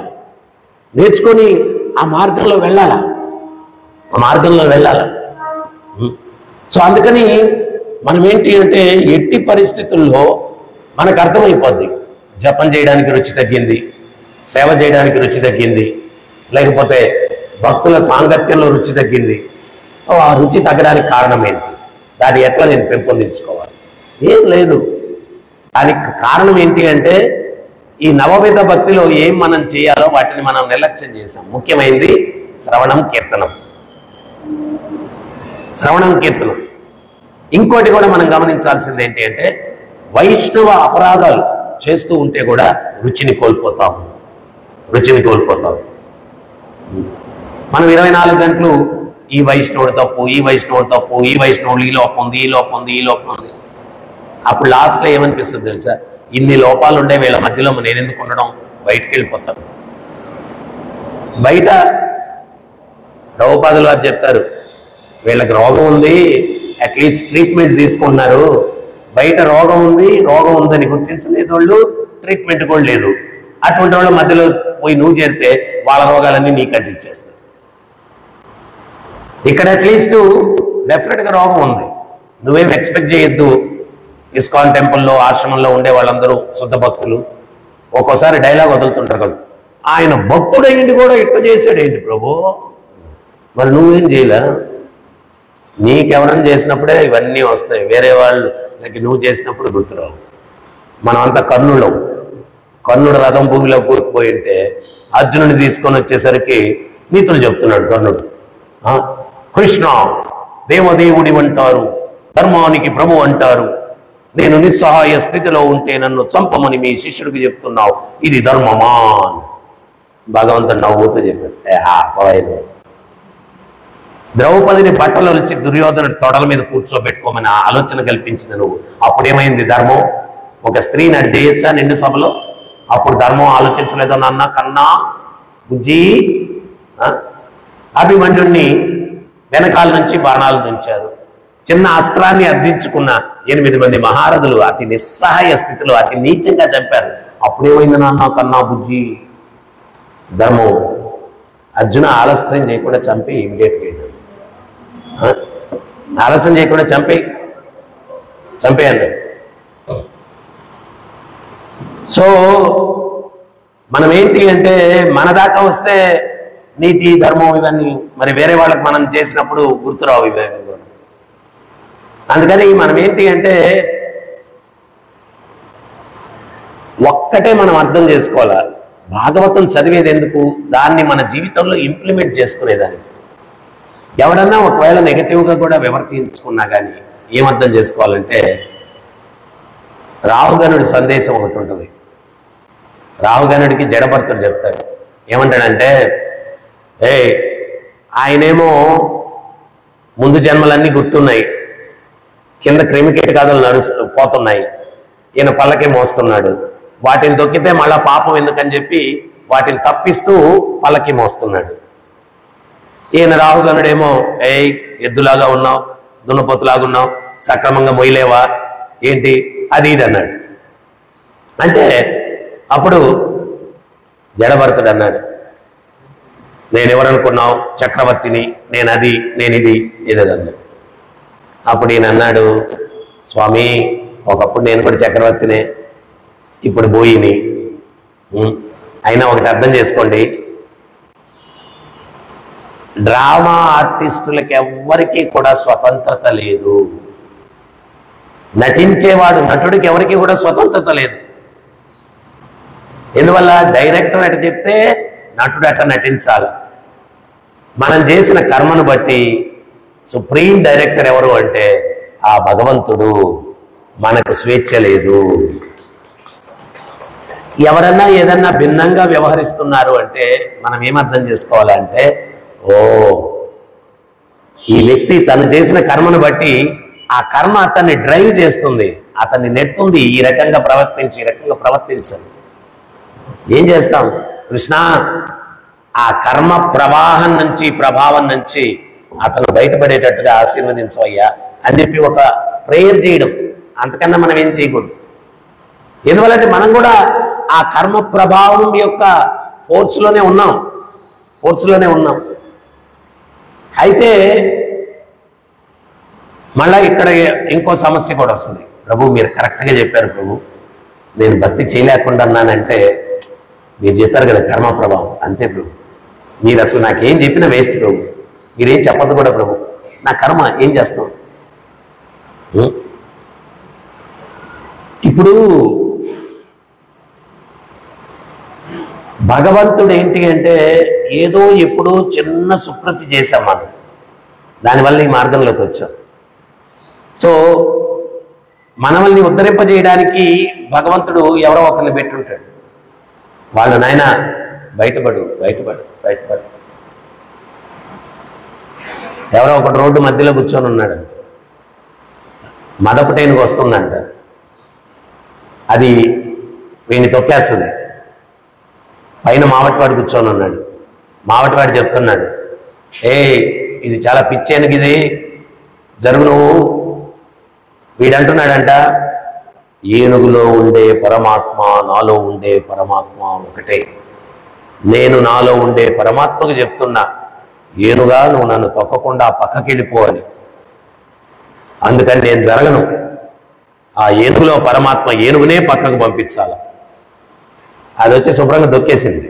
నేర్చుకొని ఆ మార్గంలో వెళ్ళాలా. సో అందుకని మనం ఏంటి అంటే ఎట్టి పరిస్థితుల్లో మనకు అర్థమైపోద్ది, జపం చేయడానికి రుచి తగ్గింది, సేవ చేయడానికి రుచి తగ్గింది, లేకపోతే భక్తుల సాంగత్యంలో రుచి తగ్గింది. ఆ రుచి తగ్గడానికి కారణం ఏంటి, దాన్ని ఎట్లా నేను పెంపొందించుకోవాలి? ఏం లేదు. దానికి కారణం ఏంటి అంటే ఈ నవవిధ భక్తిలో ఏం మనం చేయాలో వాటిని మనం నిర్లక్ష్యం చేసాం. ముఖ్యమైనది శ్రవణం కీర్తనం. ఇంకోటి కూడా మనం గమనించాల్సింది ఏంటి అంటే వైష్ణవ అపరాధాలు చేస్తూ ఉంటే కూడా రుచిని కోల్పోతాం. మనం 24 గంటలు ఈ వైష్ణవుడు తప్పు, ఈ వైష్ణవుడు ఈ లోపం ఉంది. అప్పుడు లాస్ట్లో ఏమనిపిస్తుంది తెలుసా, ఇన్ని లోపాలు ఉండే వీళ్ళ మధ్యలో నేను ఎందుకు ఉండడం, బయటికి వెళ్ళిపోతాను. బయట ప్రభుపాదులు వారు చెప్తారు, వీళ్ళకి రోగం ఉంది, అట్లీస్ట్ ట్రీట్మెంట్ తీసుకున్నారు. బయట రోగం ఉందని గుర్తించలేదు వాళ్ళు, ట్రీట్మెంట్ కూడా లేదు. అటువంటి వాళ్ళ మధ్యలో పోయి నువ్వు చేరితే వాళ్ళ రోగాలన్నీ నీకు అందించేస్తాయి. ఇక్కడ అట్లీస్ట్ డెఫినెట్గా రోగం ఉంది, నువ్వేం ఎక్స్పెక్ట్ చేయొద్దు. ఇస్కాన్ టెంపుల్లో ఆశ్రమంలో ఉండే వాళ్ళందరూ శుద్ధ భక్తులు. ఒక్కోసారి డైలాగ్ వదులుతుంటారు కదా, ఆయన భక్తుడైంది కూడా ఇట్లా చేశాడు ఏంటి ప్రభు, మరి నువ్వేం చేయలే? నీకెవరైనా చేసినప్పుడే ఇవన్నీ వస్తాయి, వేరే వాళ్ళు నువ్వు చేసినప్పుడు గుర్తురావు. మనం అంతా కర్ణుడు రథం భూమిలో కూరుకుపోయి ఉంటే అర్జునుడిని తీసుకొని వచ్చేసరికి నీతులు చెప్తున్నాడు కర్ణుడు. కృష్ణ దేవదేవుడి అంటారు, ధర్మానికి ప్రభు అంటారు, నేను నిస్సహాయ స్థితిలో ఉంటే నన్ను చంపమని మీ శిష్యుడికి చెప్తున్నావు, ఇది ధర్మమా? భగవంతుడు నవ్వుతూ చెప్పాడు, ద్రౌపదిని బట్టలు వచ్చి దుర్యోధనుడి తొడల మీద కూర్చోబెట్టుకోమని ఆలోచన కల్పించింది నువ్వు. అప్పుడేమైంది ధర్మం? ఒక స్త్రీని అది చేయొచ్చా నిండు సభలో? అప్పుడు ధర్మం ఆలోచించలేదో నాన్న కన్నా బుజ్జి? అభిమన్యుణ్ణి వెనకాల నుంచి బాణాలు దించారు. చిన్న అస్త్రాన్ని అర్థించుకున్న 8 మంది మహారథులు అతి నిస్సహాయ స్థితిలో అతి నీచంగా చంపారు. అప్పుడేమైంది నాన్న కన్నా బుజ్జి? ధర్మం. అర్జున ఆలస్యం చేయకుండా చంపి ఇమీడియట్గా ఆలస్యం చేయకుండా చంపేయండి. సో మనం ఏంటి అంటే మన దాకా వస్తే నీతి ధర్మం ఇవన్నీ మరి వేరే వాళ్ళకి మనం చేసినప్పుడు గుర్తురావు ఇవన్నీ కూడా. అందుకని మనం ఏంటి అంటే ఒక్కటే మనం అర్థం చేసుకోవాలా, భాగవతం చదివేది ఎందుకు, దాన్ని మన జీవితంలో ఇంప్లిమెంట్ చేసుకునేదాన్ని. ఎవడన్నా ఒకవేళ నెగటివ్గా కూడా వివర్తించుకున్నా కానీ ఏమర్థం చేసుకోవాలంటే రాహుగణుడి సందేశం ఒకటి ఉంటుంది. రాహుగణుడికి జడభర్తుడు చెప్తాడు, ఏమంటాడంటే ఆయనేమో ముందు జన్మలన్నీ గుర్తున్నాయి, కింద క్రిమికీటకాదులు పోతున్నాయి, ఈయన పల్లకి మోస్తున్నాడు. వాటిని దొక్కితే మళ్ళా పాపం ఎందుకని చెప్పి వాటిని తప్పిస్తూ పల్లకి మోస్తున్నాడు. ఈయన రాహుగనుడేమో ఎద్దులాగా ఉన్నావు, దున్నపోతులాగా ఉన్నావు, సక్రమంగా మొయ్యలేవా ఏంటి అది ఇది అన్నాడు. అంటే అప్పుడు జడభరతుడు అన్నాడు, నేనెవరనుకున్నావు, చక్రవర్తిని, నేను అది, నేను ఇది ఇదన్నాడు. అప్పుడు ఈయన అన్నాడు, స్వామి ఒకప్పుడు నేను కూడా చక్రవర్తినే, ఇప్పుడు బోయిని. అయినా ఒకటి అర్థం చేసుకోండి, డ్రామా ఆర్టిస్టులకి ఎవ్వరికీ కూడా స్వతంత్రత లేదు. నటించేవాడు నటుడికి ఎవరికి కూడా స్వతంత్రత లేదు. ఎందువల్ల డైరెక్టర్ అట చెప్తే నటుడు అట నటించాలి. మనం చేసిన కర్మను బట్టి సుప్రీం డైరెక్టర్ ఎవరు అంటే ఆ భగవంతుడు. మనకు స్వేచ్ఛ లేదు. ఎవరన్నా ఏదన్నా భిన్నంగా వ్యవహరిస్తున్నారు అంటే మనం ఏమర్థం చేసుకోవాలంటే, ఓ ఈ వ్యక్తి తను చేసిన కర్మను బట్టి ఆ కర్మ అతన్ని డ్రైవ్ చేస్తుంది, అతన్ని నెడుతుంది, ఈ రకంగా ప్రవర్తించండి. ఏం చేస్తాం? కృష్ణ ఆ కర్మ ప్రవాహం నుంచి, ప్రభావం నుంచి అతను బయటపడేటట్టుగా ఆశీర్వదించవయ్యా అని చెప్పి ఒక ప్రేయర్ చేయడం, అంతకన్నా మనం ఏం చేయకూడదు. ఎందువల్లంటే మనం కూడా ఆ కర్మ ప్రభావం యొక్క ఫోర్స్లోనే ఉన్నాం. అయితే మళ్ళా ఇక్కడ ఇంకో సమస్య కూడా వస్తుంది. ప్రభు మీరు కరెక్ట్గా చెప్పారు ప్రభు, నేను భక్తి చేయలేకుండా అన్నానంటే మీరు చెప్పారు కదా కర్మ ప్రభావం, అంతే ప్రభు. మీరు అసలు నాకేం చెప్పినా వేస్ట్ ప్రభు, మీరేం చెప్పదు కూడా ప్రభు, నా కర్మ ఏం చేస్తాం. ఇప్పుడు భగవంతుడు ఏంటి అంటే ఏదో ఎప్పుడో చిన్న సుకృతి చేశాం మనం, దానివల్ల ఈ మార్గంలోకి వచ్చాం. సో మనల్ని ఉద్ధరింపజేయడానికి భగవంతుడు ఎవరో ఒకరిని పెట్టుంటాడు. వాళ్ళు నాయన బయటపడు. ఎవరో ఒకటి రోడ్డు మధ్యలో కూర్చొని ఉన్నాడు, మదపటేనుకు వస్తుందంట, అది వీడిని తొక్కేస్తుంది. పైన మావటివాడు కూర్చొని ఉన్నాడు. మావటివాడు చెప్తున్నాడు, ఇది చాలా పిచ్చేనుగు, ఇది జరుగు నువ్వు. వీడంటున్నాడంట, ఏనుగులో ఉండే పరమాత్మ నాలో ఉండే పరమాత్మ ఒకటే. నేను నాలో ఉండే పరమాత్మకు చెప్తున్నా, ఏనుగా నువ్వు నన్ను తొక్కకుండా పక్కకి వెళ్ళిపోవాలి, అందుకని నేను జరగను. ఆ ఏనుగులో పరమాత్మ ఏనుగునే పక్కకు పంపించాలి. అది వచ్చి శుభ్రంగా దొక్కేసింది.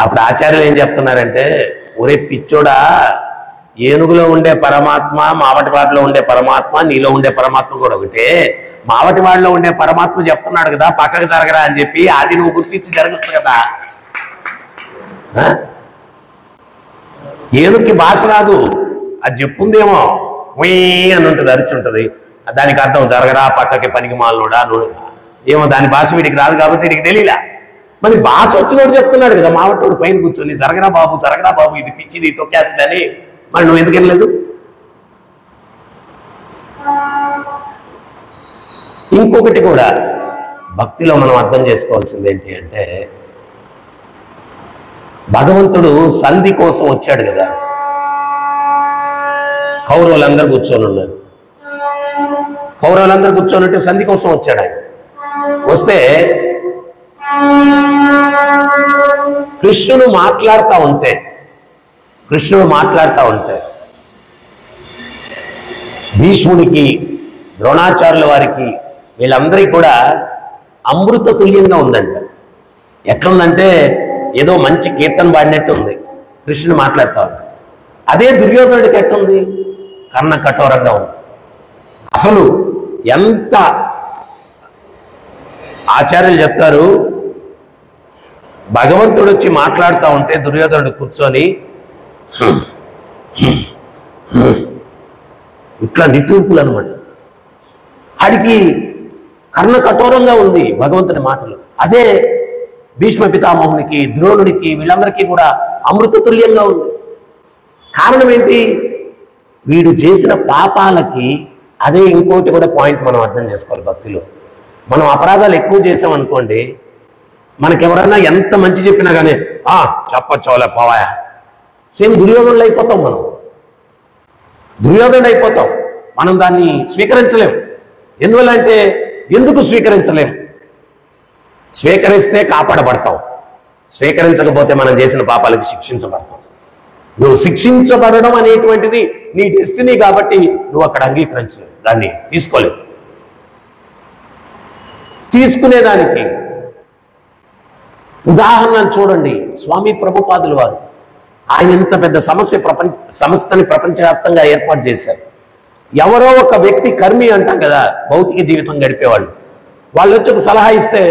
అప్పుడు ఆచార్యులు ఏం చెప్తున్నారంటే, ఒరే పిచ్చోడా, ఏనుగులో ఉండే పరమాత్మ, మావటివాడిలో ఉండే పరమాత్మ, నీలో ఉండే పరమాత్మ కూడా ఒకటే. మావటివాడిలో ఉండే పరమాత్మ చెప్తున్నాడు కదా పక్కకు జరగరా అని చెప్పి, అది నువ్వు గుర్తించి జరగచ్చు కదా. ఏనుగుకి భాష రాదు, అది చెప్పుందేమో అని ఉంటుంది, అరిచి ఉంటుంది. దానికి అర్థం జరగరా పక్కకి పనికి మాలనోడా నువ్వు ఏమో, దాని భాష వీడికి రాదు కాబట్టి వీడికి తెలియలా. మరి భాష వచ్చినోడు చెప్తున్నాడు కదా, మావటోడు పైన కూర్చొని జరగరా బాబు ఇది పిచ్చిది తొక్కేస్తుందని, మరి నువ్వు ఎందుకు వెళ్ళలేదు? ఇంకొకటి కూడా భక్తిలో మనం అర్థం చేసుకోవాల్సింది ఏంటి అంటే, భగవంతుడు సంధి కోసం వచ్చాడు కదా. కౌరవులందరూ కూర్చొని ఉన్నారు. కౌరవులందరూ కూర్చొని ఉంటే సంధి కోసం వచ్చాడు ఆయన. వస్తే కృష్ణుడు మాట్లాడుతూ ఉంటే భీష్ముడికి, ద్రోణాచార్యుల వారికి, వీళ్ళందరికీ కూడా అమృత తుల్యంగా ఉందంట. ఎట్లుందంటే ఏదో మంచి కీర్తన పాడినట్టు ఉంది కృష్ణుడు మాట్లాడుతూ ఉంటాడు. అదే దుర్యోధనుడికి ఎట్టుంది? కర్ణ కఠోరంగా ఉంది. అసలు ఎంత ఆచార్యులు చెప్తారు, భగవంతుడు వచ్చి మాట్లాడుతూ ఉంటే దుర్యోధనుడు కూర్చొని ఇట్లా నిట్టూర్పులు అనమాట. ఆడికి కర్ణ కఠోరంగా ఉంది భగవంతుని మాటలు. అదే భీష్మ పితామహునికి, ద్రోణుడికి, వీళ్ళందరికీ కూడా అమృత తుల్యంగా ఉంది. కారణం ఏంటి? వీడు చేసిన పాపాలకి అదే ఇంకోటి కూడా పాయింట్ మనం అర్థం చేసుకోవాలి. భక్తిలో మనం అపరాధాలు ఎక్కువ చేసామనుకోండి, మనకెవరన్నా ఎంత మంచి చెప్పినా కానీ చెప్పచ్చోలే పోవా, సేమ్ దుర్యోధనులు అయిపోతాం. మనం దుర్యోధనుడు అయిపోతాం. మనం దాన్ని స్వీకరించలేం. ఎందువల్ల అంటే ఎందుకు స్వీకరించలేం? స్వీకరిస్తే కాపాడబడతాం, స్వీకరించకపోతే మనం చేసిన పాపాలకు శిక్షించబడతాం. నువ్వు శిక్షించబడడం అనేటువంటిది నీ డెస్టినీ కాబట్టి నువ్వు అక్కడ అంగీకరించలేవు, దాన్ని తీసుకోలేవు. తీసుకునేదానికి ఉదాహరణలు చూడండి. స్వామి ప్రభుపాదులు వారు ఆయన ఎంత పెద్ద సంస్థని ప్రపంచవ్యాప్తంగా ఏర్పాటు చేశారు. ఎవరో ఒక వ్యక్తి కర్మి అంటాం కదా, భౌతిక జీవితం గడిపేవాళ్ళు, వాళ్ళు వచ్చి ఒక సలహా ఇస్తే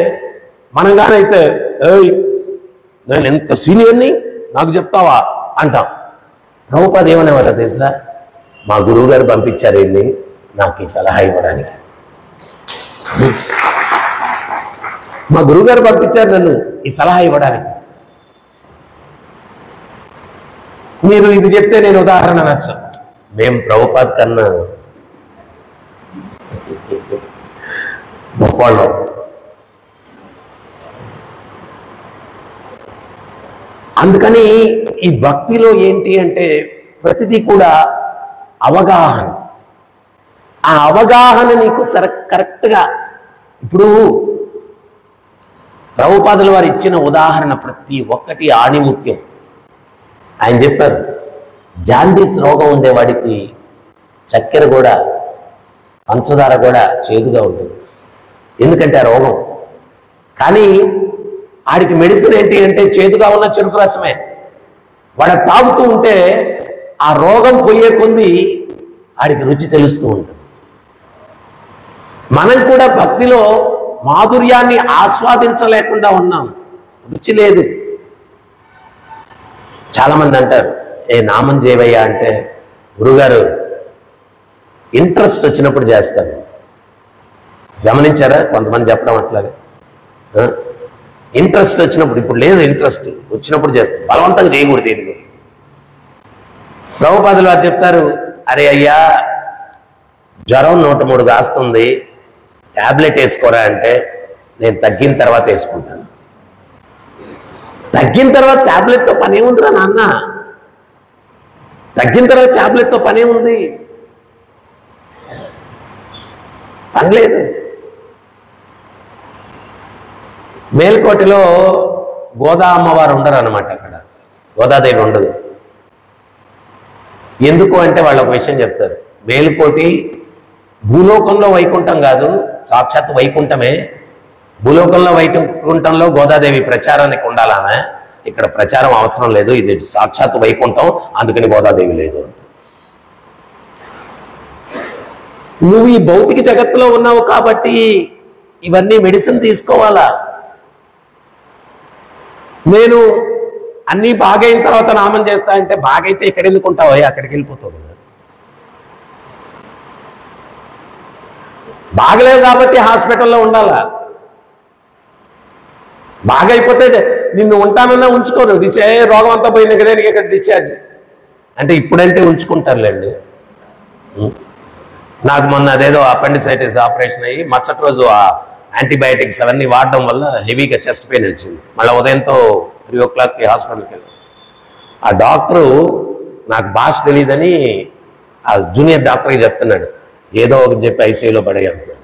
మనంగానైతే నేను ఎంత సీనియర్ని నాకు చెప్తావా అంటాం. ప్రభుపాద ఏమనేవారు తెలుసా? మా గురువు గారు పంపించారు వెళ్ళి నాకు ఈ సలహా ఇవ్వడానికి. మా గురువు గారు పంపించారు నన్ను ఈ సలహా ఇవ్వడానికి. మీరు ఇది చెప్తే నేను ఉదాహరణ నచ్చ, మేము ప్రభుపాద్ కన్నా గొప్పవాళ్ళం. అందుకని ఈ భక్తిలో ఏంటి అంటే ప్రతిదీ కూడా అవగాహన. ఆ అవగాహన నీకు కరెక్ట్గా ఇప్పుడు ప్రభుపాదుల వారు ఇచ్చిన ఉదాహరణ ప్రతి ఒక్కటి ఆణిముత్యం. ఆయన చెప్పారు, జాండీస్ రోగం ఉండేవాడికి చక్కెర కూడా పంచదార కూడా చేదుగా ఉంటుంది, ఎందుకంటే ఆ రోగం. కానీ ఆడికి మెడిసిన్ ఏంటి అంటే చేదుగా ఉన్న చెరుకు రసమే. వాడు తాగుతూ ఉంటే ఆ రోగం పోయే కొంది ఆడికి రుచి తెలుస్తూ ఉంటుంది. మనం కూడా భక్తిలో మాధుర్యాన్ని ఆస్వాదించలేకుండా ఉన్నాం, రుచి లేదు. చాలామంది అంటారు, నామం చేయవయ్యా అంటే, గురుగారు ఇంట్రెస్ట్ వచ్చినప్పుడు చేస్తాను. గమనించారా? కొంతమంది చెప్పడం అట్లాగే ఇంట్రెస్ట్ వచ్చినప్పుడు, ఇప్పుడు లేదు ఇంట్రెస్ట్ వచ్చినప్పుడు చేస్తాను, బలవంతంగా చేయకూడదు. ఇది ప్రభుపాదులు వారు చెప్తారు, అరే అయ్యా జ్వరం 103 కాస్తుంది, ట్యాబ్లెట్ వేసుకోరా అంటే నేను తగ్గిన తర్వాత వేసుకుంటాను. తగ్గిన తర్వాత ట్యాబ్లెట్తో పని ఏముందిరా నాన్న? తగ్గిన తర్వాత ట్యాబ్లెట్తో పని ఏముంది? పని లేదు. మేల్కోటలో గోదా అమ్మవారు ఉండరు అనమాట. అక్కడ గోదాదేవి ఉండదు. ఎందుకు అంటే వాళ్ళు ఒక విషయం చెప్తారు, మేల్కోటి భూలోకంలో వైకుంఠం కాదు, సాక్షాత్ వైకుంఠమే. భూలోకంలో వైకుంఠంలో గోదాదేవి ప్రచారానికి ఉండాలనే, ఇక్కడ ప్రచారం అవసరం లేదు, ఇది సాక్షాత్ వైకుంఠం, అందుకని గోదాదేవి లేదు. నువ్వు ఈ భౌతిక జగత్తులో ఉన్నావు కాబట్టి ఇవన్నీ మెడిసిన్ తీసుకోవాలా? నేను అన్నీ బాగైన తర్వాత నామం చేస్తా అంటే, బాగైతే ఇక్కడ ఎందుకు ఉంటావు, అక్కడికి వెళ్ళిపోతావు కదా. బాగలేవు కాబట్టి హాస్పిటల్లో ఉండాలా? బాగైపోతే నిన్ను ఉంటానన్నా ఉంచుకోరు, రోగం అంతా పోయింది కదా నీకు ఇక్కడ డిశ్చార్జ్ అంటే, ఇప్పుడంటే ఉంచుకుంటారులేండి. నాకు మొన్న అదేదో అపెండిసైటిస్ ఆపరేషన్ అయ్యి మరుసటి రోజు ఆ యాంటీబయాటిక్స్ అవన్నీ వాడడం వల్ల హెవీగా చెస్ట్ పెయిన్ వచ్చింది. మళ్ళీ ఉదయంతో 3 o'clockకి హాస్పిటల్కి వెళ్ళాను. ఆ డాక్టరు నాకు భాష తెలియదని ఆ జూనియర్ డాక్టర్కి చెప్తున్నాడు, ఏదో ఒకటి చెప్పి ఐసీయూలో పడే అంటున్నాడు.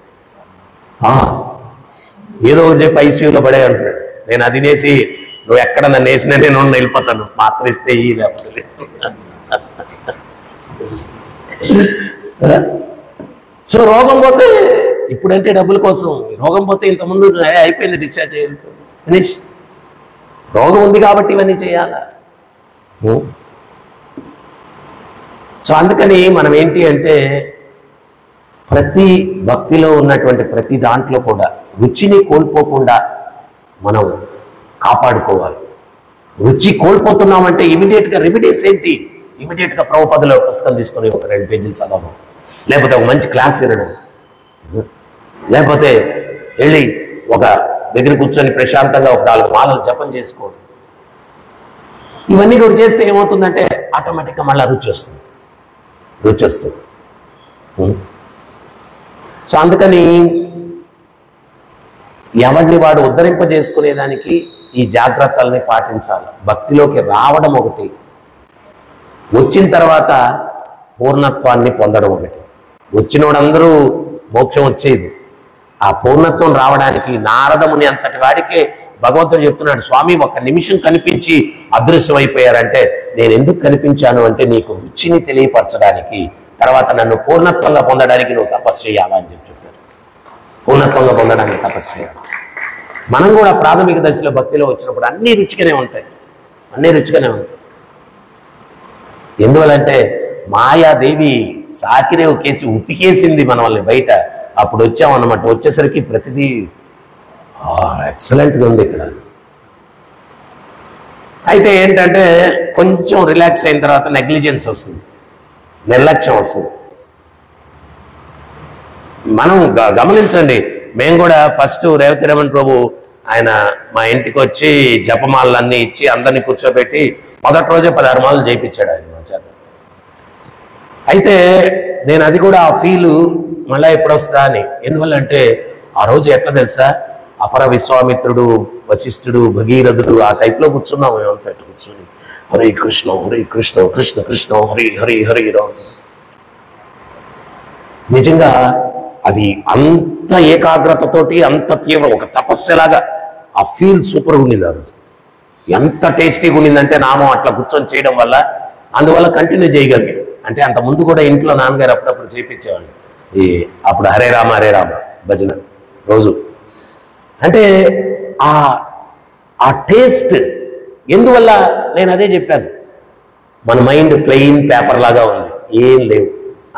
ఏదో ఒకటి చెప్పి ఐసీయూలో పడే అంటున్నాడు. నేను అది నేసి, నువ్వు ఎక్కడ నన్ను వేసినా నేను వెళ్ళిపోతాను, మాత్రం ఇస్తే ఈ లేకపోతే. సో రోగం పోతే ఇప్పుడంటే డబ్బుల కోసం, రోగం పోతే ఇంతకుముందు అయిపోయింది డిశ్చార్జ్ ఫినిష్. రోగం ఉంది కాబట్టి ఇవన్నీ చేయాలా? సో అందుకని మనం ఏంటి అంటే ప్రతి భక్తిలో ఉన్నటువంటి ప్రతి దాంట్లో కూడా రుచిని కోల్పోకుండా మనం కాపాడుకోవాలి. రుచి కోల్పోతున్నామంటే ఇమీడియట్గా రెమెడీస్ ఏంటి? ఇమీడియట్గా ప్రభుపాదుల పుస్తకం తీసుకొని ఒక 2 పేజీలు చదవడం, లేకపోతే ఒక మంచి క్లాస్ వినడం, లేకపోతే వెళ్ళి ఒక దగ్గర కూర్చొని ప్రశాంతంగా ఒక 4 మాలలు జపం చేసుకోవడం. ఇవన్నీ కూడా చేస్తే ఏమవుతుందంటే ఆటోమేటిక్గా మళ్ళీ రుచి వస్తుంది. సో అందుకని ఎవరిని వాడు ఉద్ధరింపజేసుకునేదానికి ఈ జాగ్రత్తల్ని పాటించాలి. భక్తిలోకి రావడం ఒకటి, వచ్చిన తర్వాత పూర్ణత్వాన్ని పొందడం ఒకటి. వచ్చినోడందరూ మోక్షం వచ్చేది. ఆ పూర్ణత్వం రావడానికి నారదముని అంతటి వాడికే భగవంతుడు చెప్తున్నాడు, స్వామి ఒక్క నిమిషం కనిపించి అదృశ్యమైపోయారంటే నేను ఎందుకు కనిపించాను అంటే నీకు రుచిని తెలియపరచడానికి, తర్వాత నన్ను పూర్ణత్వంగా పొందడానికి నువ్వు తపస్సు చేయాలా అని చెప్పారు. పూర్ణత్వంగా పొందడానికి తపస్సు చేయాలి. మనం కూడా ప్రాథమిక దశలో భక్తిలో వచ్చినప్పుడు అన్నీ రుచిగానే ఉంటాయి, అన్నీ రుచిగానే ఉంటాయి. ఎందువలంటే మాయాదేవి సాకిరేవు కేసి ఉతికేసింది మనల్ని బయట. అప్పుడు వచ్చామన్నమాట. వచ్చేసరికి ప్రతిదీ ఎక్సలెంట్గా ఉంది ఇక్కడ. అయితే ఏంటంటే కొంచెం రిలాక్స్ అయిన తర్వాత నెగ్లిజెన్స్ వస్తుంది, నిర్లక్ష్యం వస్తుంది. మనం గమనించండి, మేము కూడా ఫస్ట్ రేవతి రమణ ప్రభు ఆయన మా ఇంటికి వచ్చి జపమాలన్నీ ఇచ్చి అందరినీ కూర్చోబెట్టి మొదటి రోజే 16 మాలలు చేయించాడు ఆయన మా చేత. అయితే నేను అది కూడా ఆ ఫీలు మళ్ళీ ఎప్పుడు వస్తుందా అని. ఎందువల్లంటే ఆ రోజు ఎట్లా తెలుసా, అపర విశ్వామిత్రుడు, వశిష్ఠుడు, భగీరథుడు ఆ టైప్లో కూర్చున్నాం మేమంతా. కూర్చొని హరే కృష్ణ హరే కృష్ణ కృష్ణ కృష్ణ హరి హరి హరి రామ్. నిజంగా అది అంత ఏకాగ్రతతోటి అంత తీవ్రం, ఒక తపస్సులాగా ఆ ఫీల్ సూపర్ ఉండింది ఆ రోజు. ఎంత టేస్టీగా ఉండిందంటే నామం అట్లా కూర్చొని చేయడం వల్ల, అందువల్ల కంటిన్యూ చేయగలిగాం. అంటే అంత ముందు కూడా ఇంట్లో నాన్నగారు అప్పుడప్పుడు చేయించేవాళ్ళు. ఈ అప్పుడు హరే రామ భజన రోజు. అంటే ఆ టేస్ట్ ఎందువల్ల నేను అదే చెప్పాను, మన మైండ్ ప్లెయిన్ పేపర్ లాగా ఉంది, ఏం లేవు.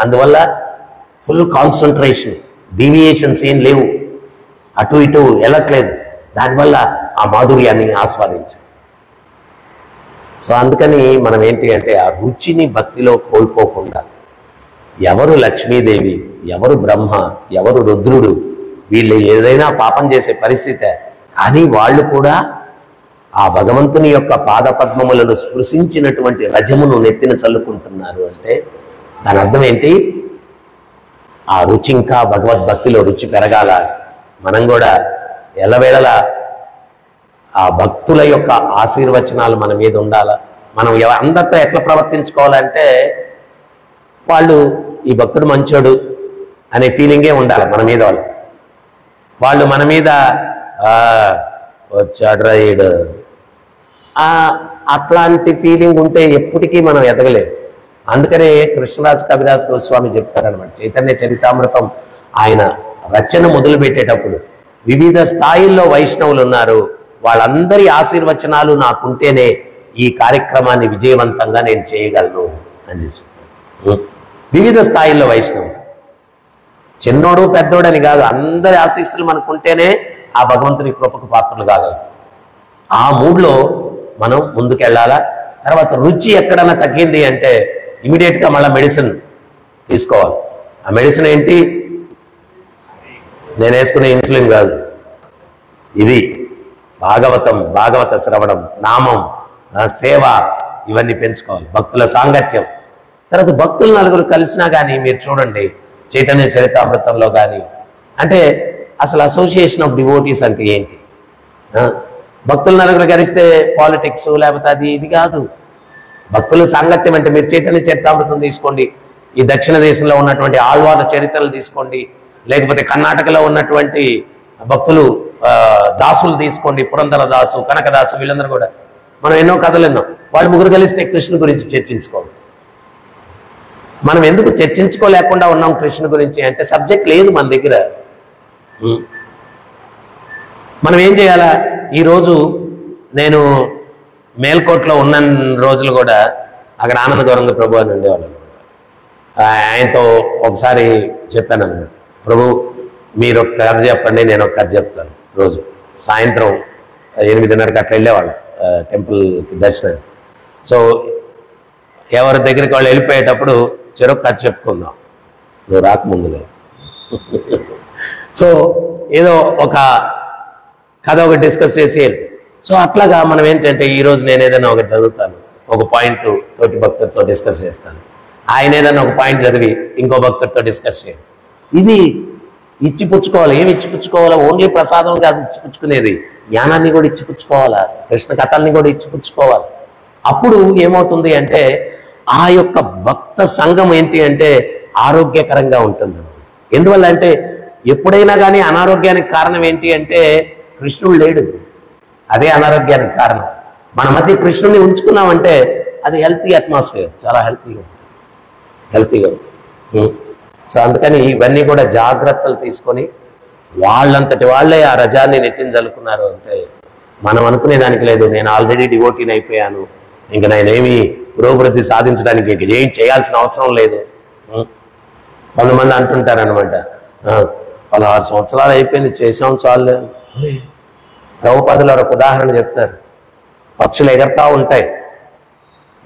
అందువల్ల ఫుల్ కాన్సన్ట్రేషన్, డీవియేషన్స్ ఏం లేవు, అటు ఇటు వెళ్ళట్లేదు. దానివల్ల ఆ మాధుర్యాన్ని ఆస్వాదించాం. సో అందుకని మనం ఏంటి అంటే ఆ రుచిని భక్తిలో కోల్పోకుండా, ఎవరు లక్ష్మీదేవి, ఎవరు బ్రహ్మ, ఎవరు రుద్రుడు, వీళ్ళు ఏదైనా పాపం చేసే పరిస్థితే, కానీ వాళ్ళు కూడా ఆ భగవంతుని యొక్క పాదపద్మములను స్పృశించినటువంటి రజమును నెత్తిన చల్లుకుంటున్నారు అంటే దాని అర్థం ఏంటి, ఆ రుచి ఇంకా భగవద్భక్తిలో రుచి పెరగాల. మనం కూడా ఎల్లవేళలా ఆ భక్తుల యొక్క ఆశీర్వచనాలు మన మీద ఉండాలా. మనం అందరితో ఎట్లా ప్రవర్తించుకోవాలంటే, వాళ్ళు ఈ భక్తుడు మంచోడు అనే ఫీలింగే ఉండాలి మన మీద. వాళ్ళు మన మీద వచ్చాడు రైడ్ అట్లాంటి ఫీలింగ్ ఉంటే ఎప్పటికీ మనం ఎదగలేము. అందుకనే కృష్ణరాజు కవిరాజు గోస్వామి చెప్తారనమాట, చైతన్య చరితామృతం ఆయన రచన మొదలు పెట్టేటప్పుడు వివిధ స్థాయిల్లో వైష్ణవులు ఉన్నారు, వాళ్ళందరి ఆశీర్వచనాలు నాకుంటేనే ఈ కార్యక్రమాన్ని విజయవంతంగా నేను చేయగలను అని చెప్పి. వివిధ స్థాయిల్లో వైష్ణవులు, చిన్నోడు పెద్దోడని కాదు, అందరి ఆశీస్సులు మనకుంటేనే ఆ భగవంతుని కృపకు పాత్రలు కాగలం. ఆ మూడ్లో మనం ముందుకెళ్ళాలా. తర్వాత రుచి ఎక్కడన్నా తగ్గింది అంటే ఇమీడియట్గా మళ్ళీ మెడిసిన్ తీసుకోవాలి. ఆ మెడిసిన్ ఏంటి, నేను వేసుకునే ఇన్సులిన్ కాదు, ఇది భాగవతం, భాగవత శ్రవణం, నామం, సేవ, ఇవన్నీ పెంచుకోవాలి. భక్తుల సాంగత్యం. తర్వాత భక్తులు నలుగురు కలిసినా కానీ మీరు చూడండి చైతన్య చరితామృతంలో కానీ, అంటే అసలు అసోసియేషన్ ఆఫ్ డివోటీస్ అంటే ఏంటి, భక్తులు నలుగురు కలిస్తే పాలిటిక్స్ లేకపోతే అది ఇది కాదు. భక్తుల సాంగత్యం అంటే మీరు చైతన్య చరితామృతం తీసుకోండి, ఈ దక్షిణ దేశంలో ఉన్నటువంటి ఆళ్వార్ల చరిత్రలు తీసుకోండి, లేకపోతే కర్ణాటకలో ఉన్నటువంటి భక్తులు దాసులు తీసుకోండి, పురంధర దాసు, కనకదాసు, వీళ్ళందరూ కూడా మనం ఎన్నో కథలు విన్నాం. వాళ్ళు ముగ్గురు కలిస్తే కృష్ణుని గురించి చర్చించుకోవాలి. మనం ఎందుకు చర్చించుకోలేకుండా ఉన్నాం కృష్ణుని గురించి అంటే సబ్జెక్ట్ లేదు మన దగ్గర. మనం ఏం చేయాలా, ఈరోజు నేను మేల్కోట్లో ఉన్న రోజులు కూడా అక్కడ ఆనంద గౌరంగ ప్రభు అని ఉండేవాళ్ళు. ఆయనతో ఒకసారి చెప్పాను అన్నమాట, ప్రభు మీరు ఒక కథ చెప్పండి, నేను ఒక కథ చెప్తాను. రోజు సాయంత్రం 8:30కి అట్లా వెళ్ళేవాళ్ళం టెంపుల్కి దర్శనానికి. సో ఎవరి దగ్గరికి వాళ్ళు వెళ్ళిపోయేటప్పుడు చెరొక కథ చెప్పుకుందాం, నువ్వు రాకముందులే. సో ఏదో ఒక కథ ఒకటి డిస్కస్ చేసి, సో అట్లాగా మనం ఏంటంటే ఈరోజు నేను ఏదైనా ఒకటి చదువుతాను, ఒక పాయింట్ తోటి భక్తుడితో డిస్కస్ చేస్తాను, ఆయన ఏదైనా ఒక పాయింట్ చదివి ఇంకో భక్తుడితో డిస్కస్ చేయండి. ఇది ఇచ్చిపుచ్చుకోవాలి. ఏమి ఇచ్చిపుచ్చుకోవాలా? ఓన్లీ ప్రసాదం కాదు ఇచ్చిపుచ్చుకునేది, జ్ఞానాన్ని కూడా ఇచ్చిపుచ్చుకోవాలా, కృష్ణ కథల్ని కూడా ఇచ్చిపుచ్చుకోవాలి. అప్పుడు ఏమవుతుంది అంటే ఆ యొక్క భక్త సంఘం ఏంటి అంటే ఆరోగ్యకరంగా ఉంటుంది. ఎందువల్ల అంటే ఎప్పుడైనా కానీ అనారోగ్యానికి కారణం ఏంటి అంటే కృష్ణుడు లేడు, అదే అనారోగ్యానికి కారణం. మన మధ్య కృష్ణుడిని ఉంచుకున్నామంటే అది హెల్తీ అట్మాస్ఫియర్, చాలా హెల్తీగా ఉంటుంది. సో అందుకని ఇవన్నీ కూడా జాగ్రత్తలు తీసుకొని వాళ్ళంతటి వాళ్ళే ఆ రజాన్ని నెత్తించలుకున్నారు అంటే మనం అనుకునే దానికి లేదు, నేను ఆల్రెడీ డివోటీని అయిపోయాను, ఇంక నేనేమి పురోభివృద్ధి సాధించడానికి ఇంక ఏం చేయాల్సిన అవసరం లేదు. కొంతమంది అంటుంటారనమాట, 16 సంవత్సరాలు అయిపోయింది, చేసాం చాలు. ప్రభుపాదులు ఒక ఉదాహరణ చెప్తారు. పక్షులు ఎగురుతూ ఉంటాయి,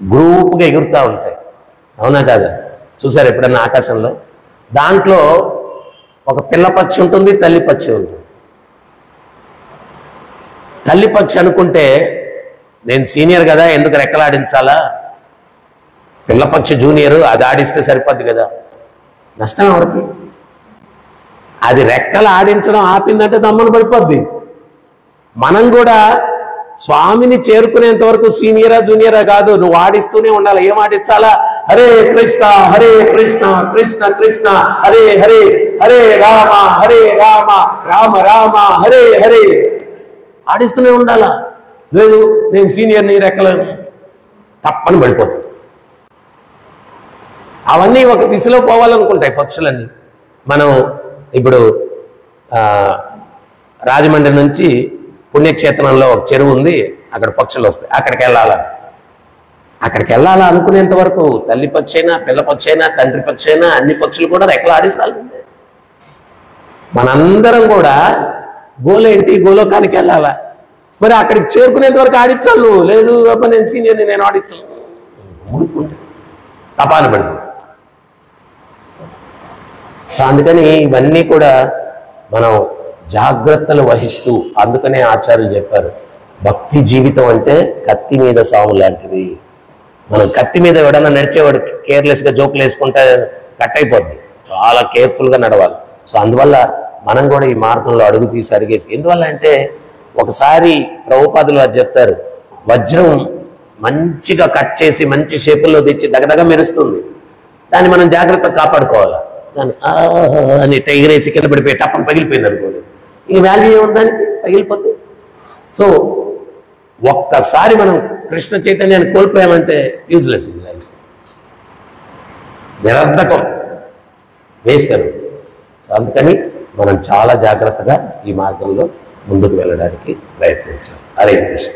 గ్రూపుగా ఎగురుతూ ఉంటాయి, అవునా కాదా? చూసారు ఎప్పుడన్నా ఆకాశంలో? దాంట్లో ఒక పిల్ల పక్షి ఉంటుంది, తల్లి పక్షి ఉంటుంది. తల్లి పక్షి అనుకుంటే నేను సీనియర్ కదా, ఎందుకు రెక్కలాడించాలా, పిల్ల పక్షి జూనియర్, అది ఆడిస్తే సరిపోద్ది కదా. నష్టం ఎవరికి? అది రెక్కలు ఆడించడం ఆపిందంటే దమ్మను పడిపోద్ది. మనం కూడా స్వామిని చేరుకునేంత వరకు సీనియరా జూనియరా కాదు, నువ్వు ఆడిస్తూనే ఉండాలి. ఏం ఆడించాలా? హరే కృష్ణ హరే కృష్ణ కృష్ణ కృష్ణ హరే హరే, హరే రామ రామ రామ హరే హరే ఆడిస్తూనే ఉండాలా. లేదు నేను సీనియర్ని, రెక్కలేను, తప్పని పడిపోతుంది. అవన్నీ ఒక దిశలో పోవాలనుకుంటాయి పక్షులన్నీ. మనం ఇప్పుడు రాజమండ్రి నుంచి పుణ్యక్షేత్రంలో ఒక చెరువు ఉంది, అక్కడ పక్షులు వస్తాయి, అక్కడికి వెళ్ళాలా అనుకునేంత వరకు తల్లి పక్షి అయినా పిల్ల పక్షి అయినా తండ్రి పక్షి అయినా అన్ని పక్షులు కూడా రెక్కలు ఆడిస్తాల్సిందే. మనందరం కూడా గోలేంటి, గోలోకానికి వెళ్ళాలా. మరి అక్కడికి చేరుకునేంత వరకు ఆడించాలి నువ్వు. లేదు అబ్బా నేను సీనియర్ని, నేను ఆడించాను, ముడుకుంటే తపాలు పెడుతుంది. సో అందుకని ఇవన్నీ కూడా మనం జాగ్రత్తలు వహిస్తూ, అందుకనే ఆచార్యులు చెప్పారు భక్తి జీవితం అంటే కత్తి మీద సాము లాంటిది. మనం కత్తి మీద ఎవడన్నా నడిచేవాడు కేర్లెస్గా జోకులు వేసుకుంటే కట్ అయిపోద్ది, చాలా కేర్ఫుల్గా నడవాలి. సో అందువల్ల మనం కూడా ఈ మార్గంలో అడుగు తీసి అడిగేసి, ఎందువల్ల అంటే ఒకసారి ప్రభుపాదులు వారు చెప్తారు, వజ్రం మంచిగా కట్ చేసి మంచి షేపుల్లో తెచ్చి దగదగ మెరుస్తుంది, దాన్ని మనం జాగ్రత్తగా కాపాడుకోవాలి. దాన్ని అని ఎగిరేసి కింద పడిపోయి టప్పని పగిలిపోయింది అనుకోండి, ఇంక వాల్యూ ఏముందానికి, పగిలిపోతుంది. సో ఒక్కసారి మనం కృష్ణ చైతన్యాన్ని కోల్పోయామంటే యూజ్లెస్, నిరర్ధకం, వేస్ట్ అని. సో అందుకని మనం చాలా జాగ్రత్తగా ఈ మార్గంలో ముందుకు వెళ్ళడానికి ప్రయత్నించాలి. హరే కృష్ణ.